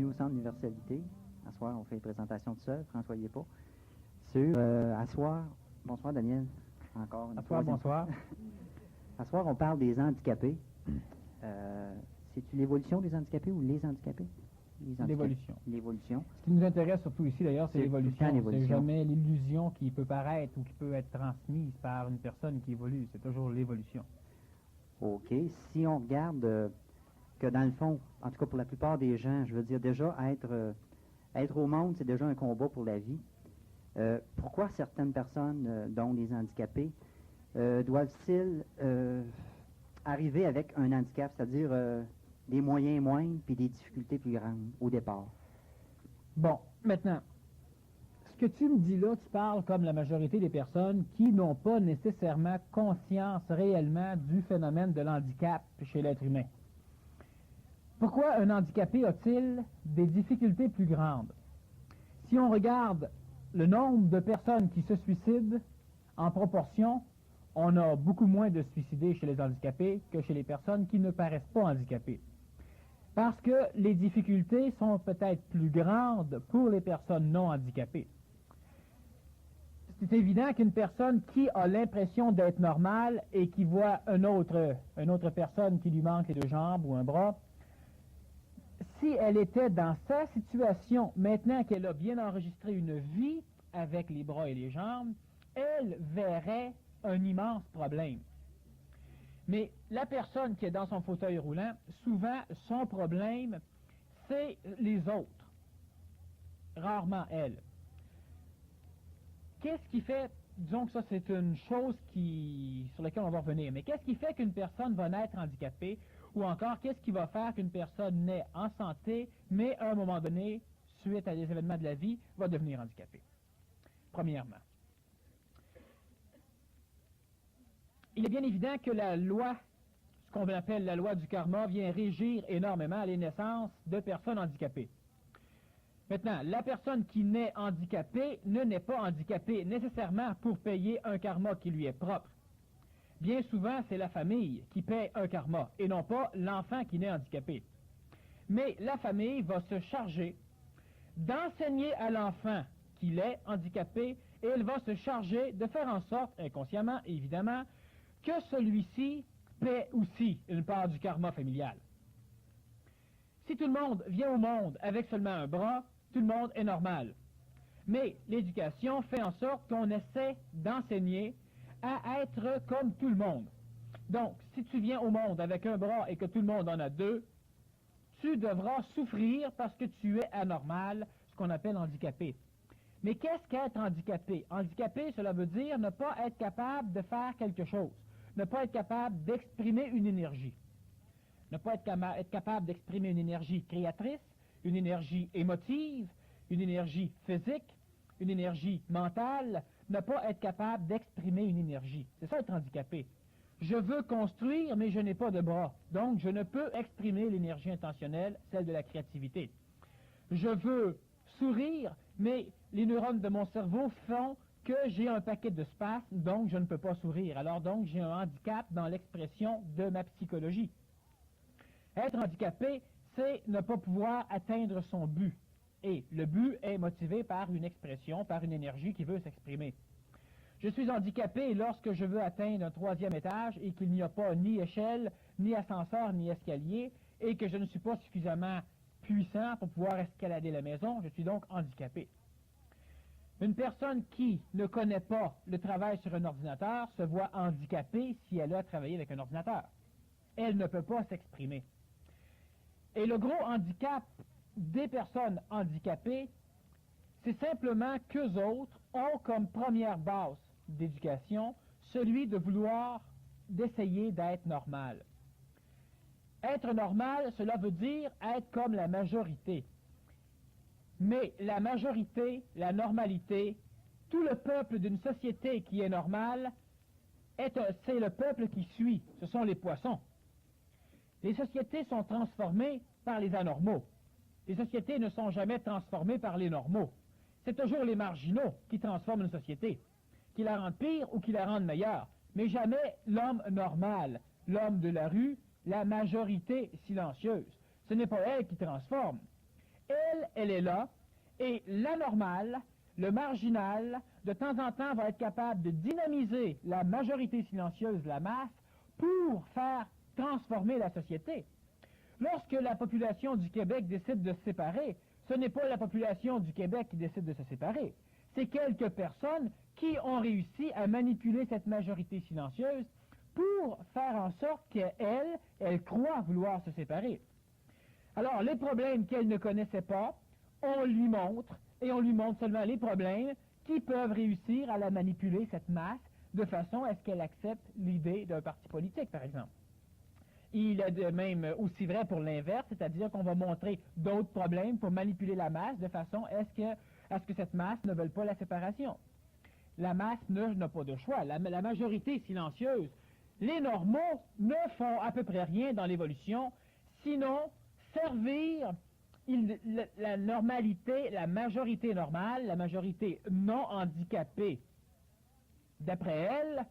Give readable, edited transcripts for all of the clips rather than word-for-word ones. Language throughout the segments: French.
au Centre Universalité. À soir, on fait une présentation tout seul, François y est pas. Sur à soir, bonsoir Daniel, encore une fois. Bonsoir. À soir, on parle des handicapés. C'est-tu l'évolution des handicapés ou les handicapés? L'évolution. L'évolution. Ce qui nous intéresse surtout ici, d'ailleurs, c'est l'évolution. C'est l'évolution. jamais l'illusion qui peut paraître ou qui peut être transmise par une personne qui évolue. C'est toujours l'évolution. OK. Si on regarde que dans le fond, en tout cas pour la plupart des gens, je veux dire déjà être au monde, c'est déjà un combat pour la vie. Pourquoi certaines personnes, dont les handicapés, doivent-ils arriver avec un handicap, c'est-à-dire des moyens moindres puis des difficultés plus grandes au départ? Bon, maintenant, ce que tu me dis là, tu parles comme la majorité des personnes qui n'ont pas nécessairement conscience réellement du phénomène de l'handicap chez l'être humain. Pourquoi un handicapé a-t-il des difficultés plus grandes? Si on regarde le nombre de personnes qui se suicident en proportion, on a beaucoup moins de suicidés chez les handicapés que chez les personnes qui ne paraissent pas handicapées. Parce que les difficultés sont peut-être plus grandes pour les personnes non handicapées. C'est évident qu'une personne qui a l'impression d'être normale et qui voit une autre personne qui lui manque les deux jambes ou un bras, si elle était dans sa situation, maintenant qu'elle a bien enregistré une vie avec les bras et les jambes, elle verrait un immense problème. Mais la personne qui est dans son fauteuil roulant, souvent, son problème, c'est les autres. Rarement elle. Qu'est-ce qui fait, disons que ça c'est une chose sur laquelle on va revenir, mais qu'est-ce qui fait qu'une personne va naître handicapée, ou encore qu'est-ce qui va faire qu'une personne naît en santé, mais à un moment donné, suite à des événements de la vie, va devenir handicapée? Premièrement, il est bien évident que la loi, ce qu'on appelle la loi du karma, vient régir énormément les naissances de personnes handicapées. Maintenant, la personne qui naît handicapée ne naît pas handicapée nécessairement pour payer un karma qui lui est propre. Bien souvent, c'est la famille qui paie un karma et non pas l'enfant qui naît handicapé. Mais la famille va se charger d'enseigner à l'enfant qu'il est handicapé et elle va se charger de faire en sorte, inconsciemment évidemment, que celui-ci paie aussi une part du karma familial. Si tout le monde vient au monde avec seulement un bras, tout le monde est normal. Mais l'éducation fait en sorte qu'on essaie d'enseigner à être comme tout le monde. Donc, si tu viens au monde avec un bras et que tout le monde en a deux, tu devras souffrir parce que tu es anormal, ce qu'on appelle handicapé. Mais qu'est-ce qu'être handicapé? Handicapé, cela veut dire ne pas être capable de faire quelque chose, ne pas être capable d'exprimer une énergie. Ne pas être capable d'exprimer une énergie créatrice, une énergie émotive, une énergie physique, une énergie mentale, ne pas être capable d'exprimer une énergie. C'est ça être handicapé. Je veux construire, mais je n'ai pas de bras. Donc, je ne peux exprimer l'énergie intentionnelle, celle de la créativité. Je veux sourire, mais les neurones de mon cerveau font que j'ai un paquet de spasmes, donc je ne peux pas sourire. Alors donc, j'ai un handicap dans l'expression de ma psychologie. Être handicapé, c'est ne pas pouvoir atteindre son but. Et le but est motivé par une expression, par une énergie qui veut s'exprimer. Je suis handicapé lorsque je veux atteindre un 3e étage et qu'il n'y a pas ni échelle, ni ascenseur, ni escalier, et que je ne suis pas suffisamment puissant pour pouvoir escalader la maison, je suis donc handicapé. Une personne qui ne connaît pas le travail sur un ordinateur se voit handicapée si elle a travaillé avec un ordinateur. Elle ne peut pas s'exprimer. Et le gros handicap des personnes handicapées, c'est simplement qu'eux autres ont comme première base d'éducation celui de vouloir, d'essayer d'être normal. Être normal, cela veut dire être comme la majorité. Mais la majorité, la normalité, tout le peuple d'une société qui est normale, c'est le peuple qui suit, ce sont les poissons. Les sociétés sont transformées par les anormaux. Les sociétés ne sont jamais transformées par les normaux. C'est toujours les marginaux qui transforment une société, qui la rendent pire ou qui la rendent meilleure, mais jamais l'homme normal, l'homme de la rue, la majorité silencieuse. Ce n'est pas elle qui transforme. elle est là, et l'anormal, le marginal, de temps en temps, va être capable de dynamiser la majorité silencieuse, la masse, pour faire transformer la société. Lorsque la population du Québec décide de se séparer, ce n'est pas la population du Québec qui décide de se séparer. C'est quelques personnes qui ont réussi à manipuler cette majorité silencieuse pour faire en sorte qu'elle croit vouloir se séparer. Alors, les problèmes qu'elle ne connaissait pas, on lui montre, et on lui montre seulement les problèmes qui peuvent réussir à la manipuler, cette masse, de façon à ce qu'elle accepte l'idée d'un parti politique, par exemple. Il est de même aussi vrai pour l'inverse, c'est-à-dire qu'on va montrer d'autres problèmes pour manipuler la masse, de façon à ce que cette masse ne veuille pas la séparation. La masse n'a pas de choix. La majorité silencieuse, les normaux ne font à peu près rien dans l'évolution, sinon servir la normalité, la majorité normale, la majorité non handicapée, d'après elle,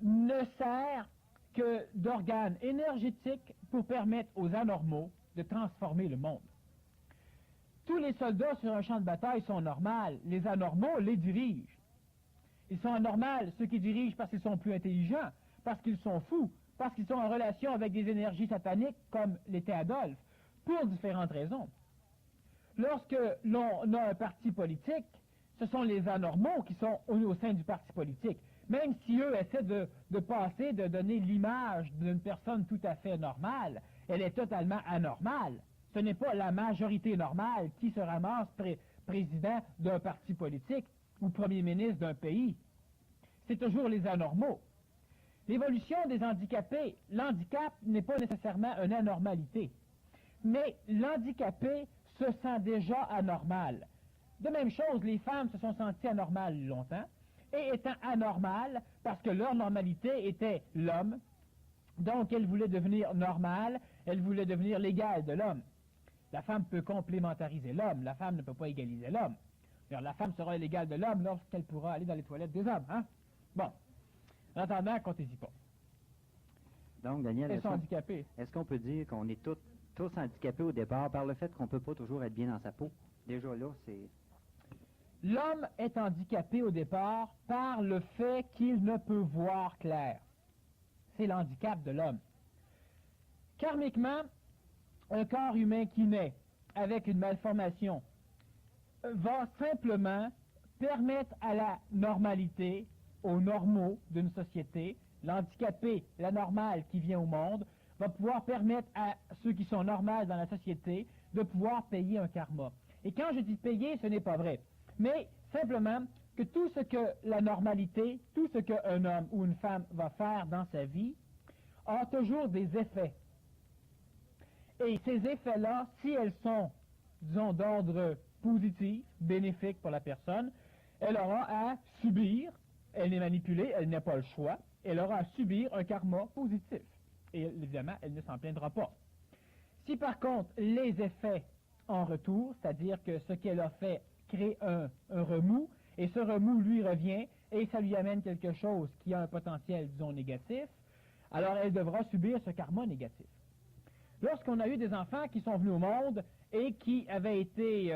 ne sert que d'organe énergétique pour permettre aux anormaux de transformer le monde. Tous les soldats sur un champ de bataille sont normaux, les anormaux les dirigent. Ils sont anormaux, ceux qui dirigent parce qu'ils sont plus intelligents, parce qu'ils sont fous, parce qu'ils sont en relation avec des énergies sataniques comme l'était Adolphe, pour différentes raisons. Lorsque l'on a un parti politique, ce sont les anormaux qui sont au sein du parti politique. Même si eux essaient de passer, de donner l'image d'une personne tout à fait normale, elle est totalement anormale. Ce n'est pas la majorité normale qui se ramasse président d'un parti politique ou premier ministre d'un pays. C'est toujours les anormaux. L'évolution des handicapés, l'handicap n'est pas nécessairement une anormalité, mais l'handicapé se sent déjà anormal. De même chose, les femmes se sont senties anormales longtemps, et étant anormales parce que leur normalité était l'homme, donc elles voulaient devenir normales, elles voulaient devenir l'égale de l'homme. La femme peut complémentariser l'homme, la femme ne peut pas égaliser l'homme. Alors la femme sera l'égale de l'homme lorsqu'elle pourra aller dans les toilettes des hommes. Hein? Bon, en attendant, comptez-y pas. Donc, Daniel, handicapés. Est-ce qu'on peut dire qu'on est tous handicapés au départ par le fait qu'on ne peut pas toujours être bien dans sa peau? Déjà là, c'est... L'homme est handicapé au départ par le fait qu'il ne peut voir clair. C'est l'handicap de l'homme. Karmiquement, un corps humain qui naît avec une malformation va simplement permettre à la normalité, aux normaux d'une société, l'handicapé, la normale qui vient au monde, va pouvoir permettre à ceux qui sont normaux dans la société de pouvoir payer un karma. Et quand je dis payer, ce n'est pas vrai. Mais simplement que tout ce que la normalité, tout ce qu'un homme ou une femme va faire dans sa vie, a toujours des effets. Et ces effets-là, si elles sont, disons, d'ordre positif, bénéfique pour la personne, elle aura à subir, elle est manipulée, elle n'a pas le choix, elle aura à subir un karma positif. Et évidemment, elle ne s'en plaindra pas. Si par contre, les effets en retour, c'est-à-dire que ce qu'elle a fait crée un remous, et ce remous lui revient, et ça lui amène quelque chose qui a un potentiel, disons, négatif, alors elle devra subir ce karma négatif. Lorsqu'on a eu des enfants qui sont venus au monde et qui avaient été,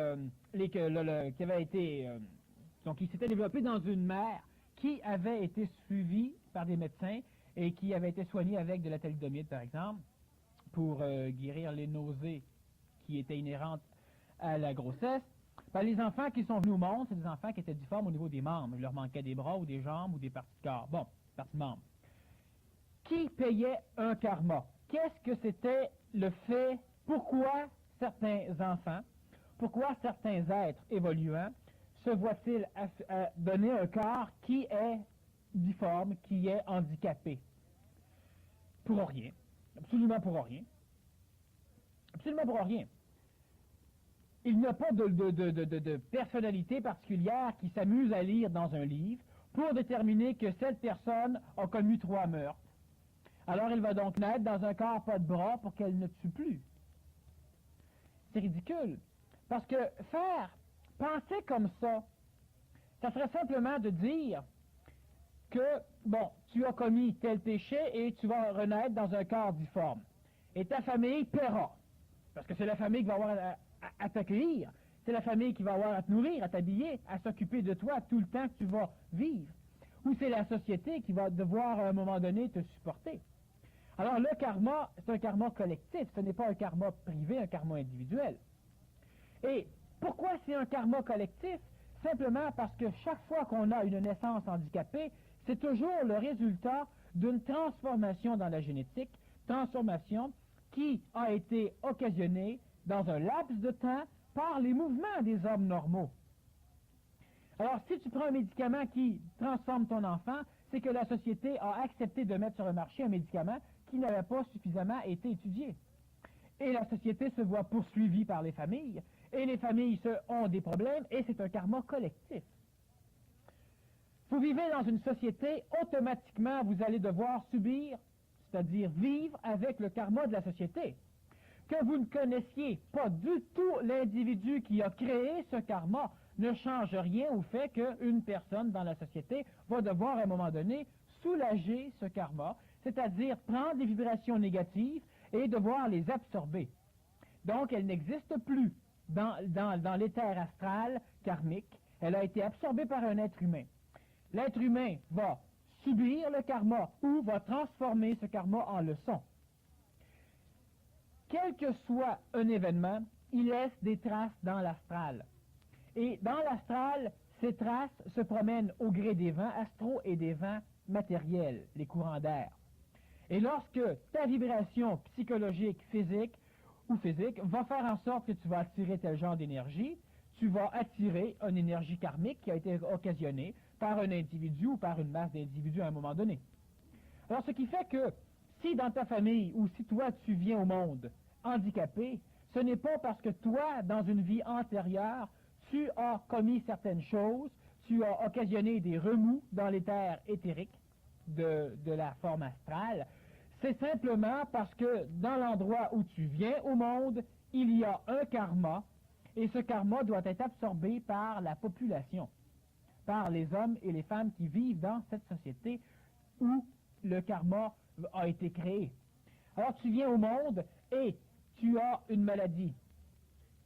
donc qui s'étaient développés dans une mère qui avait été suivie par des médecins et qui avait été soignée avec de la thalidomide, par exemple, pour guérir les nausées qui étaient inhérentes à la grossesse. Les enfants qui sont venus au monde, c'est des enfants qui étaient difformes au niveau des membres. Il leur manquait des bras ou des jambes ou des parties de corps. Bon, parties de membres. Qui payait un karma? Qu'est-ce que c'était le fait? Pourquoi certains enfants, pourquoi certains êtres évoluants se voient-ils à donner un corps qui est difforme, qui est handicapé? Pour rien. Absolument pour rien. Absolument pour rien. Il n'y a pas de personnalité particulière qui s'amuse à lire dans un livre pour déterminer que cette personne a commis 3 meurtres. Alors elle va donc naître dans un corps pas de bras pour qu'elle ne tue plus. C'est ridicule. Parce que penser comme ça serait simplement de dire que, bon, tu as commis tel péché et tu vas renaître dans un corps difforme. Et ta famille paiera. Parce que c'est la famille qui va avoir à t'accueillir. C'est la famille qui va avoir à te nourrir, à t'habiller, à s'occuper de toi tout le temps que tu vas vivre. Ou c'est la société qui va devoir à un moment donné te supporter. Alors le karma, c'est un karma collectif, ce n'est pas un karma privé, un karma individuel. Et pourquoi c'est un karma collectif? Simplement parce que chaque fois qu'on a une naissance handicapée, c'est toujours le résultat d'une transformation dans la génétique, transformation qui a été occasionnée dans un laps de temps par les mouvements des hommes normaux. Alors, si tu prends un médicament qui transforme ton enfant, c'est que la société a accepté de mettre sur le marché un médicament qui n'avait pas suffisamment été étudié. Et la société se voit poursuivie par les familles, et les familles ont des problèmes, et c'est un karma collectif. Vous vivez dans une société, automatiquement, vous allez devoir subir, c'est-à-dire vivre avec le karma de la société. Que vous ne connaissiez pas du tout l'individu qui a créé ce karma ne change rien au fait qu'une personne dans la société va devoir à un moment donné soulager ce karma, c'est-à-dire prendre des vibrations négatives et devoir les absorber. Donc, elle n'existe plus dans l'éther astral karmique, elle a été absorbée par un être humain. L'être humain va subir le karma ou va transformer ce karma en leçon. Quel que soit un événement, il laisse des traces dans l'astral. Et dans l'astral, ces traces se promènent au gré des vents astraux et des vents matériels, les courants d'air. Et lorsque ta vibration psychologique, physique va faire en sorte que tu vas attirer tel genre d'énergie, tu vas attirer une énergie karmique qui a été occasionnée par un individu ou par une masse d'individus à un moment donné. Alors, ce qui fait que si dans ta famille ou si toi tu viens au monde handicapé, ce n'est pas parce que toi, dans une vie antérieure, tu as commis certaines choses, tu as occasionné des remous dans l'éther éthérique de la forme astrale. C'est simplement parce que dans l'endroit où tu viens au monde, il y a un karma, et ce karma doit être absorbé par la population, par les hommes et les femmes qui vivent dans cette société où le karma a été créé. Alors tu viens au monde et tu as une maladie.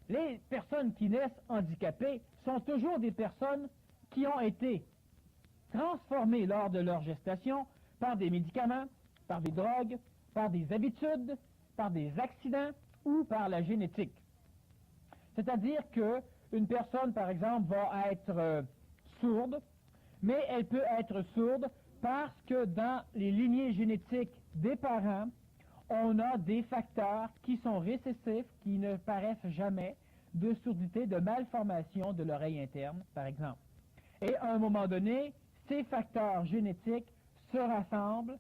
Les personnes qui naissent handicapées sont toujours des personnes qui ont été transformées lors de leur gestation par des médicaments, par des drogues, par des habitudes, par des accidents ou par la génétique. C'est-à-dire qu'une personne, par exemple, va être sourde, mais elle peut être sourde parce que dans les lignées génétiques des parents, on a des facteurs qui sont récessifs, qui ne paraissent jamais, de surdité, de malformation de l'oreille interne, par exemple. Et à un moment donné, ces facteurs génétiques se rassemblent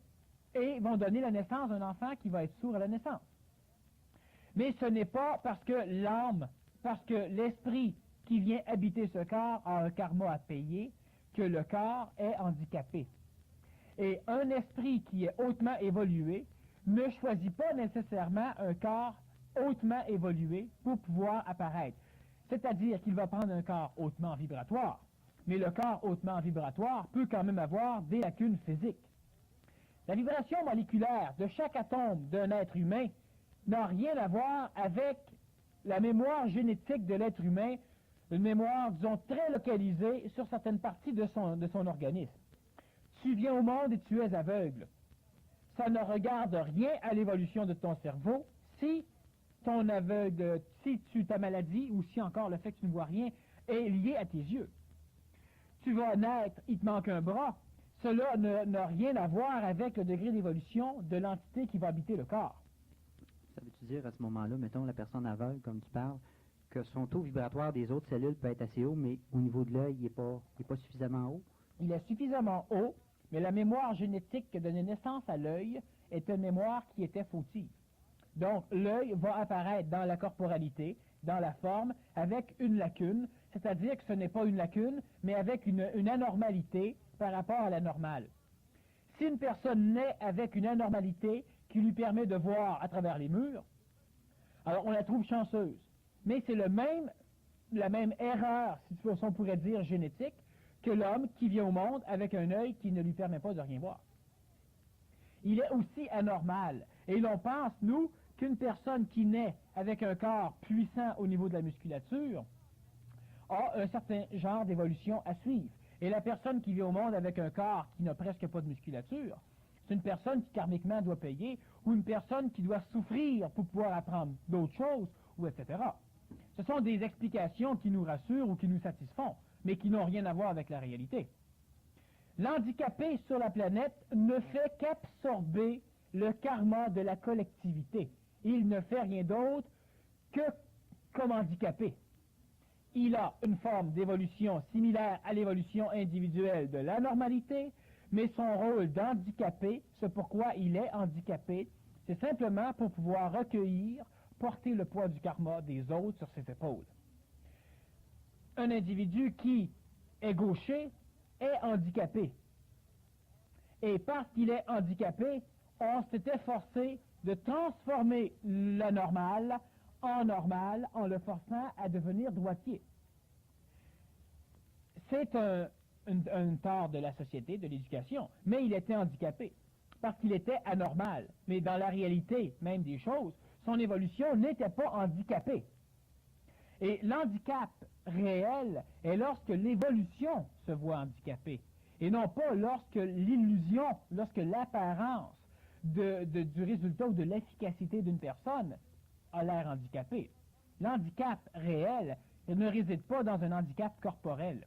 et vont donner la naissance d'un enfant qui va être sourd à la naissance. Mais ce n'est pas parce que l'âme, parce que l'esprit qui vient habiter ce corps a un karma à payer que le corps est handicapé. Et un esprit qui est hautement évolué ne choisit pas nécessairement un corps hautement évolué pour pouvoir apparaître. C'est-à-dire qu'il va prendre un corps hautement vibratoire, mais le corps hautement vibratoire peut quand même avoir des lacunes physiques. La vibration moléculaire de chaque atome d'un être humain n'a rien à voir avec la mémoire génétique de l'être humain, une mémoire, disons, très localisée sur certaines parties de son organisme. Tu viens au monde et tu es aveugle. Ça ne regarde rien à l'évolution de ton cerveau si ta maladie ou si encore le fait que tu ne vois rien est lié à tes yeux. Tu vas naître, il te manque un bras. Cela n'a rien à voir avec le degré d'évolution de l'entité qui va habiter le corps. Ça veut-tu dire à ce moment-là, mettons la personne aveugle, comme tu parles, que son taux vibratoire des autres cellules peut être assez haut, mais au niveau de l'œil, il n'est pas suffisamment haut? Il est suffisamment haut, mais la mémoire génétique qui donnait naissance à l'œil est une mémoire qui était fautive. Donc, l'œil va apparaître dans la corporalité, dans la forme, avec une lacune, c'est-à-dire que ce n'est pas une lacune, mais avec une anormalité par rapport à la normale. Si une personne naît avec une anormalité qui lui permet de voir à travers les murs, alors on la trouve chanceuse. Mais c'est la même erreur, si on pourrait dire génétique, que l'homme qui vient au monde avec un œil qui ne lui permet pas de rien voir. Il est aussi anormal. Et l'on pense, nous, qu'une personne qui naît avec un corps puissant au niveau de la musculature a un certain genre d'évolution à suivre. Et la personne qui vit au monde avec un corps qui n'a presque pas de musculature, c'est une personne qui karmiquement doit payer, ou une personne qui doit souffrir pour pouvoir apprendre d'autres choses, ou etc. Ce sont des explications qui nous rassurent ou qui nous satisfont, mais qui n'ont rien à voir avec la réalité. L'handicapé sur la planète ne fait qu'absorber le karma de la collectivité. Il ne fait rien d'autre que comme handicapé. Il a une forme d'évolution similaire à l'évolution individuelle de la normalité, mais son rôle d'handicapé, c'est pourquoi il est handicapé, c'est simplement pour pouvoir recueillir, porter le poids du karma des autres sur ses épaules. Un individu qui est gaucher est handicapé. Et parce qu'il est handicapé, on s'était forcé de transformer l'anormal en normal en le forçant à devenir droitier. C'est un tort de la société, de l'éducation, mais il était handicapé parce qu'il était anormal. Mais dans la réalité même des choses, son évolution n'était pas handicapée. Et l'handicap réel est lorsque l'évolution se voit handicapée, et non pas lorsque l'illusion, lorsque l'apparence du résultat ou de l'efficacité d'une personne a l'air handicapée. L'handicap réel ne réside pas dans un handicap corporel.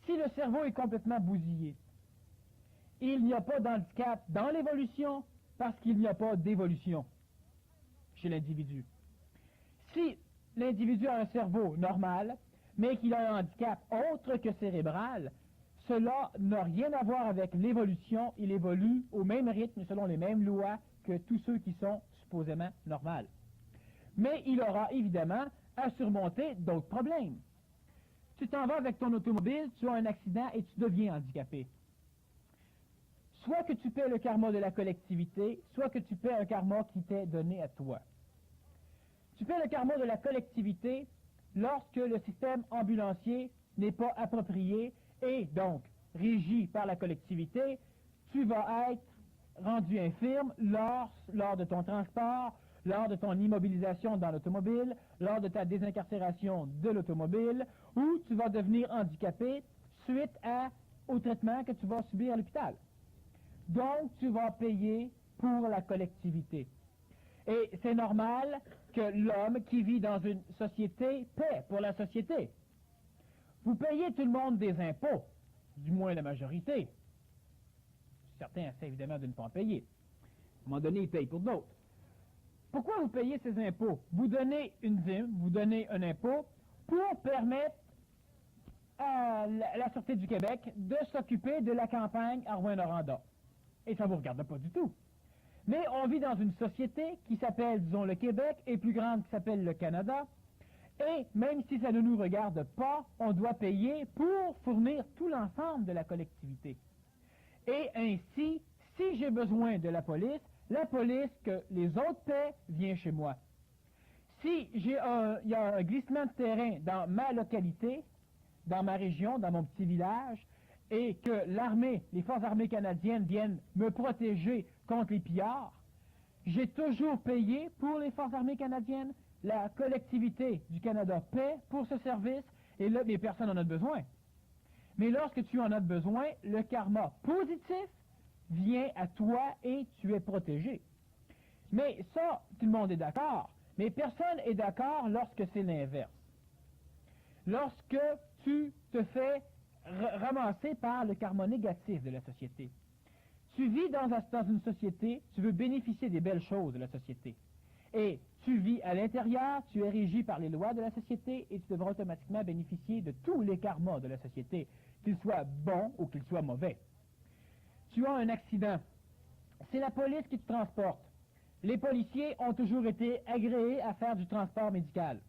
Si le cerveau est complètement bousillé, il n'y a pas d'handicap dans l'évolution parce qu'il n'y a pas d'évolution chez l'individu. Si l'individu a un cerveau normal, mais qu'il a un handicap autre que cérébral, cela n'a rien à voir avec l'évolution. Il évolue au même rythme, selon les mêmes lois que tous ceux qui sont supposément normaux. Mais il aura évidemment à surmonter d'autres problèmes. Tu t'en vas avec ton automobile, tu as un accident et tu deviens handicapé. Soit que tu paies le karma de la collectivité, soit que tu paies un karma qui t'est donné à toi. Tu paies le karma de la collectivité lorsque le système ambulancier n'est pas approprié et donc régi par la collectivité. Tu vas être rendu infirme lors de ton transport, lors de ton immobilisation dans l'automobile, lors de ta désincarcération de l'automobile, ou tu vas devenir handicapé suite au traitement que tu vas subir à l'hôpital. Donc, tu vas payer pour la collectivité. Et c'est normal que l'homme qui vit dans une société paie pour la société. Vous payez tout le monde des impôts, du moins la majorité. Certains essaient évidemment de ne pas en payer. À un moment donné, ils payent pour d'autres. Pourquoi vous payez ces impôts? Vous donnez une dîme, vous donnez un impôt pour permettre à la Sûreté du Québec de s'occuper de la campagne à Rouyn-Noranda. Et ça ne vous regarde pas du tout. Mais on vit dans une société qui s'appelle, disons, le Québec, et plus grande qui s'appelle le Canada. Et même si ça ne nous regarde pas, on doit payer pour fournir tout l'ensemble de la collectivité. Et ainsi, si j'ai besoin de la police que les autres paient vient chez moi. Si il y a un glissement de terrain dans ma localité, dans ma région, dans mon petit village, et que les forces armées canadiennes viennent me protéger contre les pillards, j'ai toujours payé pour les forces armées canadiennes. La collectivité du Canada paie pour ce service, et là, les personnes en ont besoin. Mais lorsque tu en as besoin, le karma positif vient à toi et tu es protégé. Mais ça, tout le monde est d'accord. Mais personne n'est d'accord lorsque c'est l'inverse. Lorsque tu te fais ramasser par le karma négatif de la société. Tu vis dans une société, tu veux bénéficier des belles choses de la société. Et tu vis à l'intérieur, tu es régi par les lois de la société et tu devras automatiquement bénéficier de tous les karmas de la société, qu'ils soient bons ou qu'ils soient mauvais. Tu as un accident. C'est la police qui te transporte. Les policiers ont toujours été agréés à faire du transport médical,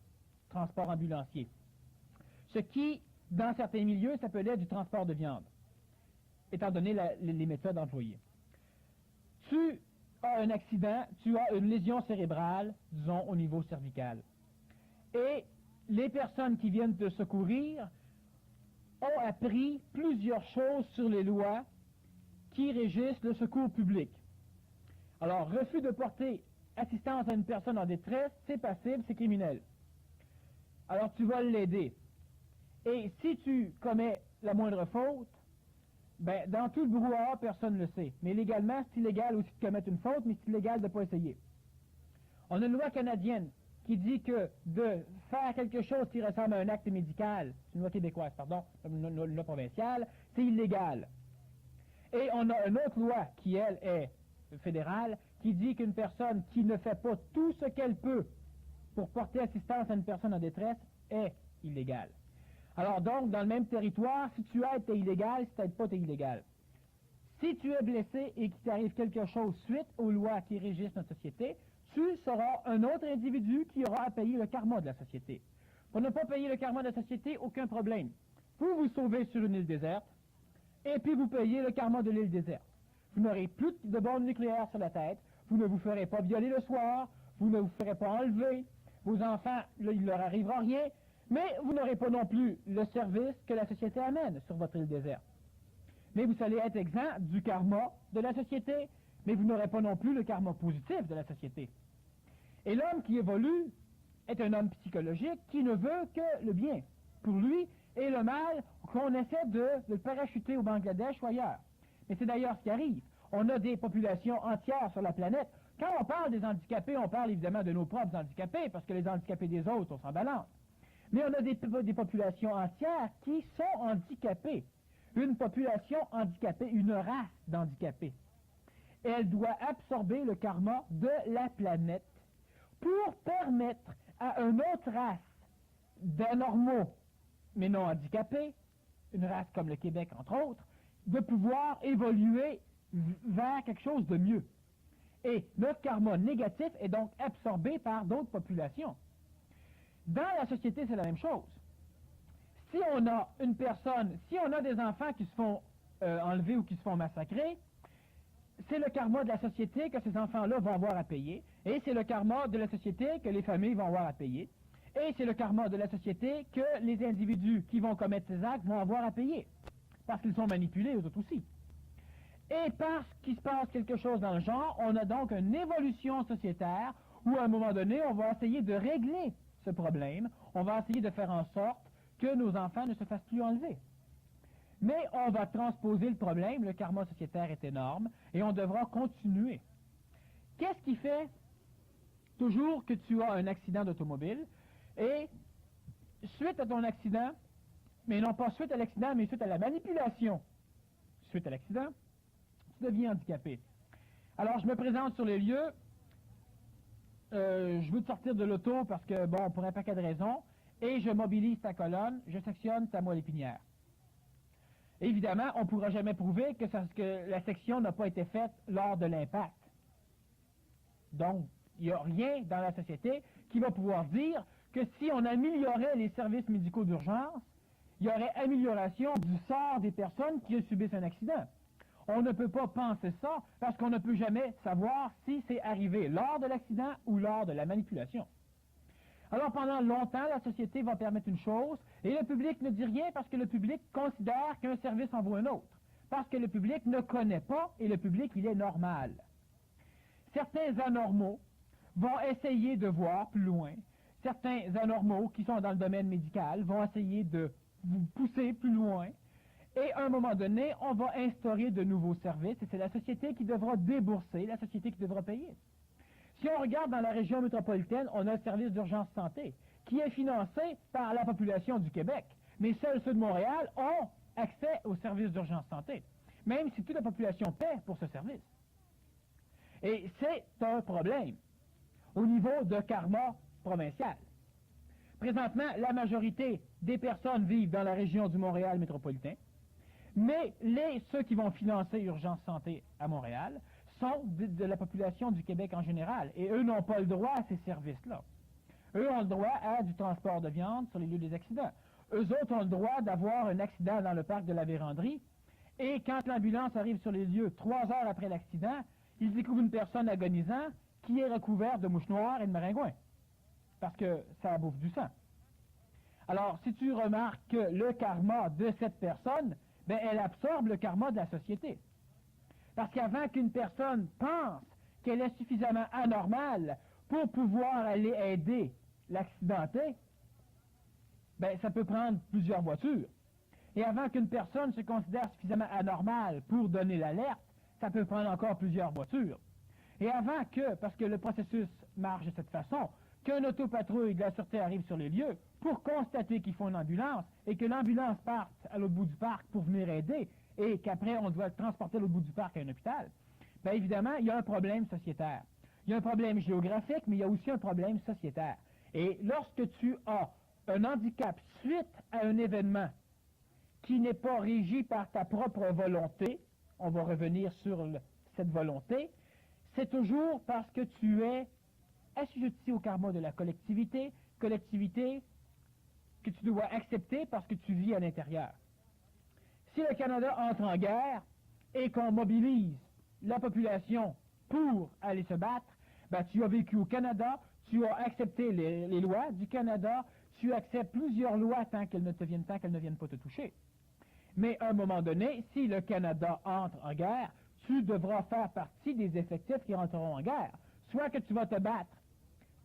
transport ambulancier. Ce qui, dans certains milieux, s'appelait du transport de viande, étant donné les méthodes employées. Tu as un accident, tu as une lésion cérébrale, disons, au niveau cervical. Et les personnes qui viennent te secourir ont appris plusieurs choses sur les lois qui régissent le secours public. Alors, refus de porter assistance à une personne en détresse, c'est passible, c'est criminel. Alors tu vas l'aider. Et si tu commets la moindre faute, ben, dans tout le brouhaha, personne ne le sait. Mais légalement, c'est illégal aussi de commettre une faute, mais c'est illégal de ne pas essayer. On a une loi canadienne qui dit que de faire quelque chose qui ressemble à un acte médical, une loi québécoise, pardon, une loi provinciale, c'est illégal. Et on a une autre loi qui, elle, est fédérale, qui dit qu'une personne qui ne fait pas tout ce qu'elle peut pour porter assistance à une personne en détresse est illégale. Alors donc, dans le même territoire, si tu aides, t'es illégal, si tu n'aides pas, t'es illégal. Si tu es blessé et qu'il t'arrive quelque chose suite aux lois qui régissent notre société, tu seras un autre individu qui aura à payer le karma de la société. Pour ne pas payer le karma de la société, aucun problème. Vous vous sauvez sur une île déserte, et puis vous payez le karma de l'île déserte. Vous n'aurez plus de bombes nucléaires sur la tête, vous ne vous ferez pas violer le soir, vous ne vous ferez pas enlever, vos enfants, là, il ne leur arrivera rien, mais vous n'aurez pas non plus le service que la société amène sur votre île déserte. Mais vous allez être exempt du karma de la société, mais vous n'aurez pas non plus le karma positif de la société. Et l'homme qui évolue est un homme psychologique qui ne veut que le bien pour lui et le mal qu'on essaie de le parachuter au Bangladesh ou ailleurs. Mais c'est d'ailleurs ce qui arrive. On a des populations entières sur la planète. Quand on parle des handicapés, on parle évidemment de nos propres handicapés, parce que les handicapés des autres, on s'en balance. Mais on a des populations entières qui sont handicapées. Une population handicapée, une race d'handicapés. Elle doit absorber le karma de la planète pour permettre à une autre race d'anormaux, mais non handicapés, une race comme le Québec entre autres, de pouvoir évoluer vers quelque chose de mieux. Et notre karma négatif est donc absorbé par d'autres populations. Dans la société, c'est la même chose. Si on a une personne, si on a des enfants qui se font enlever ou qui se font massacrer, c'est le karma de la société que ces enfants-là vont avoir à payer, et c'est le karma de la société que les familles vont avoir à payer, et c'est le karma de la société que les individus qui vont commettre ces actes vont avoir à payer, parce qu'ils sont manipulés, eux autres aussi. Et parce qu'il se passe quelque chose dans le genre, on a donc une évolution sociétaire où à un moment donné, on va essayer de régler ce problème, on va essayer de faire en sorte que nos enfants ne se fassent plus enlever. Mais on va transposer le problème, le karma sociétaire est énorme, et on devra continuer. Qu'est-ce qui fait toujours que tu as un accident d'automobile, et suite à ton accident, mais non pas suite à l'accident, mais suite à la manipulation, suite à l'accident, tu deviens handicapé. Alors je me présente sur les lieux, je veux te sortir de l'auto parce que, bon, pour un paquet de raisons, et je mobilise ta colonne, je sectionne ta moelle épinière. Évidemment, on ne pourra jamais prouver que la section n'a pas été faite lors de l'impact. Donc, il n'y a rien dans la société qui va pouvoir dire que si on améliorait les services médicaux d'urgence, il y aurait amélioration du sort des personnes qui subissent un accident. On ne peut pas penser ça parce qu'on ne peut jamais savoir si c'est arrivé lors de l'accident ou lors de la manipulation. Alors pendant longtemps, la société va permettre une chose et le public ne dit rien parce que le public considère qu'un service en vaut un autre. Parce que le public ne connaît pas et le public, il est normal. Certains anormaux vont essayer de voir plus loin. Certains anormaux qui sont dans le domaine médical vont essayer de vous pousser plus loin. Et à un moment donné, on va instaurer de nouveaux services et c'est la société qui devra débourser, la société qui devra payer. Si on regarde dans la région métropolitaine, on a le service d'urgence santé qui est financé par la population du Québec. Mais seuls ceux de Montréal ont accès au service d'urgence santé, même si toute la population paie pour ce service. Et c'est un problème au niveau de karma provincial. Présentement, la majorité des personnes vivent dans la région du Montréal métropolitain, mais ceux qui vont financer Urgence Santé à Montréal sont de la population du Québec en général, et eux n'ont pas le droit à ces services-là. Eux ont le droit à du transport de viande sur les lieux des accidents. Eux autres ont le droit d'avoir un accident dans le parc de la Vérandrie, et quand l'ambulance arrive sur les lieux 3 heures après l'accident, ils découvrent une personne agonisant qui est recouverte de mouches noires et de maringouins, parce que ça bouffe du sang. Alors, si tu remarques que le karma de cette personne, ben, elle absorbe le karma de la société. Parce qu'avant qu'une personne pense qu'elle est suffisamment anormale pour pouvoir aller aider l'accidenté, ben, ça peut prendre plusieurs voitures. Et avant qu'une personne se considère suffisamment anormale pour donner l'alerte, ça peut prendre encore plusieurs voitures. Et avant que, parce que le processus marche de cette façon, qu'un autopatrouille de la sûreté arrive sur les lieux pour constater qu'il faut une ambulance et que l'ambulance parte à l'autre bout du parc pour venir aider et qu'après on doit le transporter à l'autre bout du parc à un hôpital, bien évidemment, il y a un problème sociétaire. Il y a un problème géographique, mais il y a aussi un problème sociétaire. Et lorsque tu as un handicap suite à un événement qui n'est pas régi par ta propre volonté, on va revenir sur cette volonté, c'est toujours parce que tu es assujetti au karma de la collectivité que tu dois accepter parce que tu vis à l'intérieur. Si le Canada entre en guerre et qu'on mobilise la population pour aller se battre, ben, tu as vécu au Canada, tu as accepté les lois du Canada, tu acceptes plusieurs lois tant qu'elles ne viennent pas te toucher. Mais à un moment donné, si le Canada entre en guerre, tu devras faire partie des effectifs qui rentreront en guerre. Soit que tu vas te battre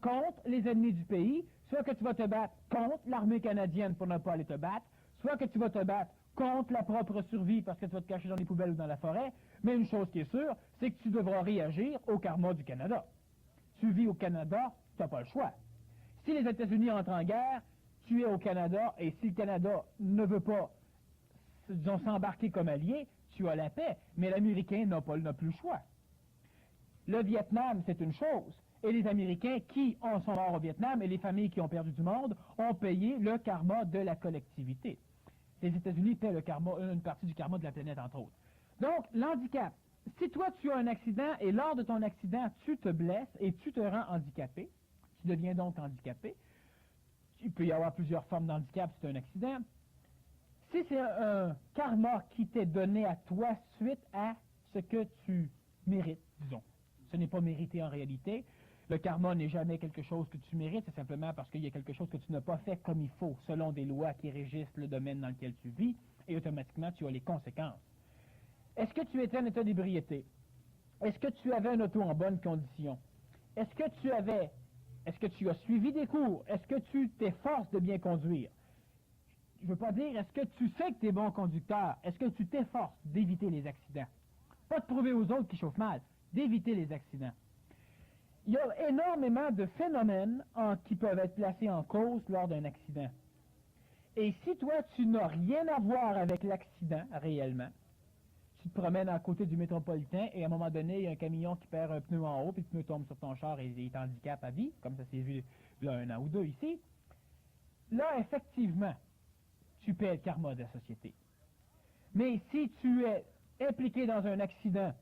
contre les ennemis du pays, soit que tu vas te battre contre l'armée canadienne pour ne pas aller te battre, soit que tu vas te battre contre la propre survie parce que tu vas te cacher dans les poubelles ou dans la forêt. Mais une chose qui est sûre, c'est que tu devras réagir au karma du Canada. Tu vis au Canada, tu n'as pas le choix. Si les États-Unis entrent en guerre, tu es au Canada, et si le Canada ne veut pas, disons, s'embarquer comme allié, tu as la paix, mais l'Américain n'a plus le choix. Le Vietnam, c'est une chose, et les Américains qui sont morts au Vietnam et les familles qui ont perdu du monde ont payé le karma de la collectivité. Les États-Unis paient le karma, une partie du karma de la planète, entre autres. Donc, l'handicap. Si toi, tu as un accident et lors de ton accident, tu te blesses et tu te rends handicapé, tu deviens donc handicapé. Il peut y avoir plusieurs formes d'handicap si c'est un accident. Si c'est un karma qui t'est donné à toi suite à ce que tu mérites, disons. Ce n'est pas mérité en réalité. Le karma n'est jamais quelque chose que tu mérites, c'est simplement parce qu'il y a quelque chose que tu n'as pas fait comme il faut, selon des lois qui régissent le domaine dans lequel tu vis, et automatiquement tu as les conséquences. Est-ce que tu étais en état d'ébriété? Est-ce que tu avais un auto en bonne condition? Est-ce que tu as suivi des cours? Est-ce que tu t'efforces de bien conduire? Je ne veux pas dire, est-ce que tu sais que tu es bon conducteur? Est-ce que tu t'efforces d'éviter les accidents? Pas de prouver aux autres qui chauffent mal, d'éviter les accidents. Il y a énormément de phénomènes qui peuvent être placés en cause lors d'un accident. Et si toi, tu n'as rien à voir avec l'accident réellement, tu te promènes à côté du métropolitain et à un moment donné, il y a un camion qui perd un pneu en haut, puis le pneu tombe sur ton char et il t'handicape à vie, comme ça s'est vu là 1 an ou 2 ici. Là, effectivement, tu paies le karma de la société. Mais si tu es impliqué dans un accident,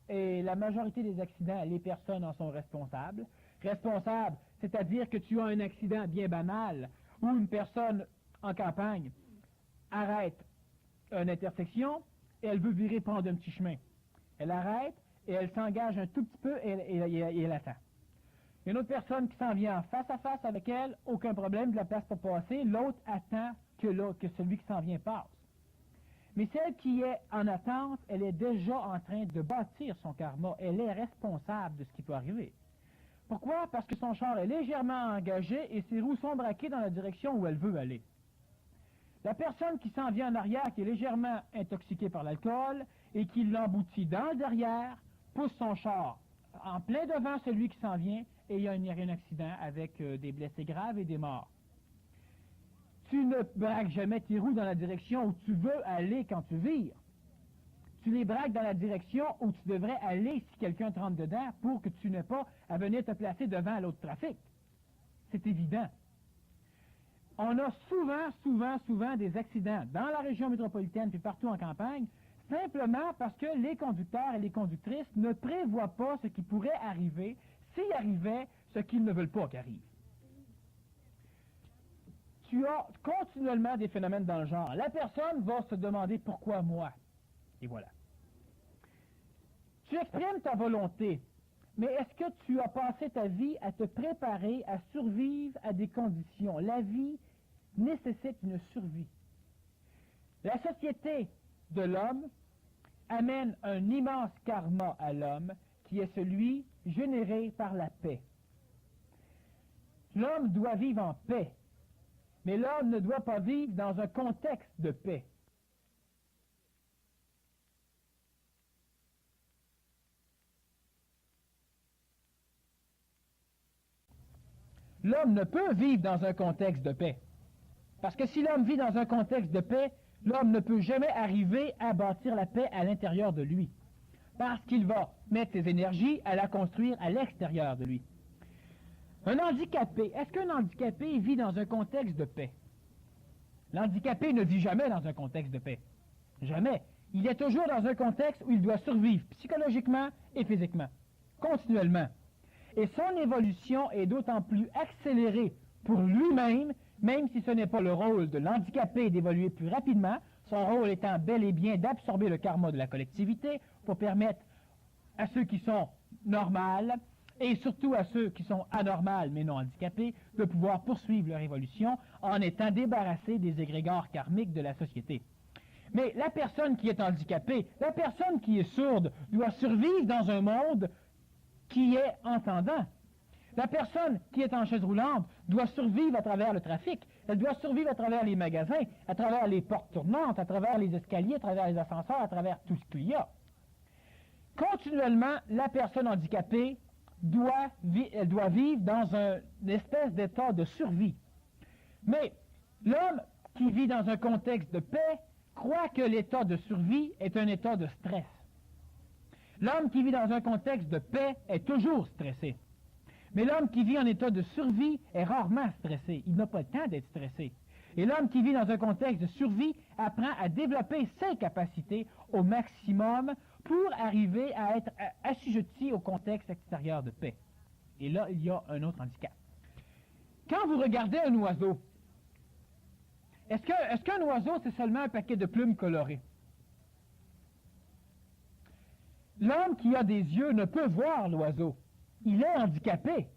et la majorité des accidents, les personnes en sont responsables. Responsables, c'est-à-dire que tu as un accident bien banal, où une personne en campagne arrête une intersection, et elle veut virer prendre un petit chemin. Elle arrête, et elle s'engage un tout petit peu, et elle attend. Il y a une autre personne qui s'en vient face à face avec elle, aucun problème, de la place pour passer, l'autre attend que celui qui s'en vient passe. Mais celle qui est en attente, elle est déjà en train de bâtir son karma. Elle est responsable de ce qui peut arriver. Pourquoi? Parce que son char est légèrement engagé et ses roues sont braquées dans la direction où elle veut aller. La personne qui s'en vient en arrière, qui est légèrement intoxiquée par l'alcool et qui l'emboutit dans le derrière, pousse son char en plein devant celui qui s'en vient et il y a un accident avec des blessés graves et des morts. Tu ne braques jamais tes roues dans la direction où tu veux aller quand tu vires. Tu les braques dans la direction où tu devrais aller si quelqu'un te rentre dedans pour que tu n'aies pas à venir te placer devant l'autre trafic. C'est évident. On a souvent des accidents dans la région métropolitaine puis partout en campagne, simplement parce que les conducteurs et les conductrices ne prévoient pas ce qui pourrait arriver s'il arrivait ce qu'ils ne veulent pas qu'arrive. Tu as continuellement des phénomènes dans le genre. La personne va se demander pourquoi moi. Et voilà. Tu exprimes ta volonté, mais est-ce que tu as passé ta vie à te préparer à survivre à des conditions? La vie nécessite une survie. La société de l'homme amène un immense karma à l'homme qui est celui générée par la paix. L'homme doit vivre en paix, mais l'homme ne doit pas vivre dans un contexte de paix. L'homme ne peut vivre dans un contexte de paix. Parce que si l'homme vit dans un contexte de paix, l'homme ne peut jamais arriver à bâtir la paix à l'intérieur de lui. Parce qu'il va mettre ses énergies à la construire à l'extérieur de lui. Un handicapé, est-ce qu'un handicapé vit dans un contexte de paix? L'handicapé ne vit jamais dans un contexte de paix. Jamais. Il est toujours dans un contexte où il doit survivre psychologiquement et physiquement, continuellement. Et son évolution est d'autant plus accélérée pour lui-même, même si ce n'est pas le rôle de l'handicapé d'évoluer plus rapidement, son rôle étant bel et bien d'absorber le karma de la collectivité pour permettre à ceux qui sont normaux et surtout à ceux qui sont anormaux mais non handicapés de pouvoir poursuivre leur évolution en étant débarrassés des égrégores karmiques de la société. Mais la personne qui est handicapée, la personne qui est sourde, doit survivre dans un monde qui est entendant. La personne qui est en chaise roulante doit survivre à travers le trafic, elle doit survivre à travers les magasins, à travers les portes tournantes, à travers les escaliers, à travers les ascenseurs, à travers tout ce qu'il y a. Continuellement, la personne handicapée doit vivre dans une espèce d'état de survie. Mais l'homme qui vit dans un contexte de paix croit que l'état de survie est un état de stress. L'homme qui vit dans un contexte de paix est toujours stressé. Mais l'homme qui vit en état de survie est rarement stressé. Il n'a pas le temps d'être stressé. Et l'homme qui vit dans un contexte de survie apprend à développer ses capacités au maximum pour arriver à être assujetti au contexte extérieur de paix. Et là, il y a un autre handicap. Quand vous regardez un oiseau, est-ce qu'un oiseau, c'est seulement un paquet de plumes colorées? L'homme qui a des yeux ne peut voir l'oiseau. Il est handicapé.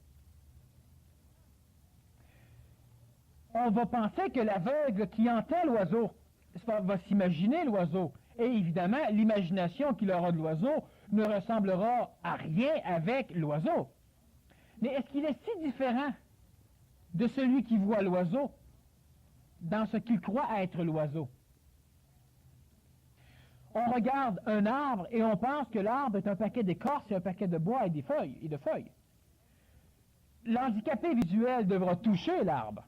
On va penser que l'aveugle qui entend l'oiseau va s'imaginer l'oiseau. Et évidemment, l'imagination qu'il aura de l'oiseau ne ressemblera à rien avec l'oiseau. Mais est-ce qu'il est si différent de celui qui voit l'oiseau dans ce qu'il croit être l'oiseau? On regarde un arbre et on pense que l'arbre est un paquet d'écorce et un paquet de bois et de feuilles. L'handicapé visuel devra toucher l'arbre.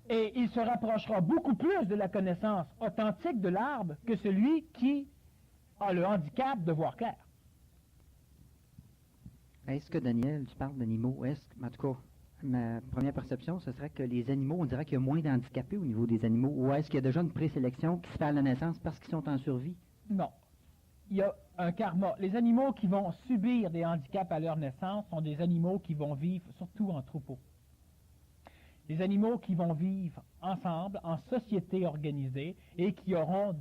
Et il se rapprochera beaucoup plus de la connaissance authentique de l'arbre que celui qui a le handicap de voir clair. Est-ce que, Daniel, tu parles d'animaux, en tout cas, ma première perception, ce serait que les animaux, on dirait qu'il y a moins d'handicapés au niveau des animaux, ou est-ce qu'il y a déjà une présélection qui se fait à la naissance parce qu'ils sont en survie? Non. Il y a un karma. Les animaux qui vont subir des handicaps à leur naissance sont des animaux qui vont vivre surtout en troupeau. Les animaux qui vont vivre ensemble, en société organisée, et qui auront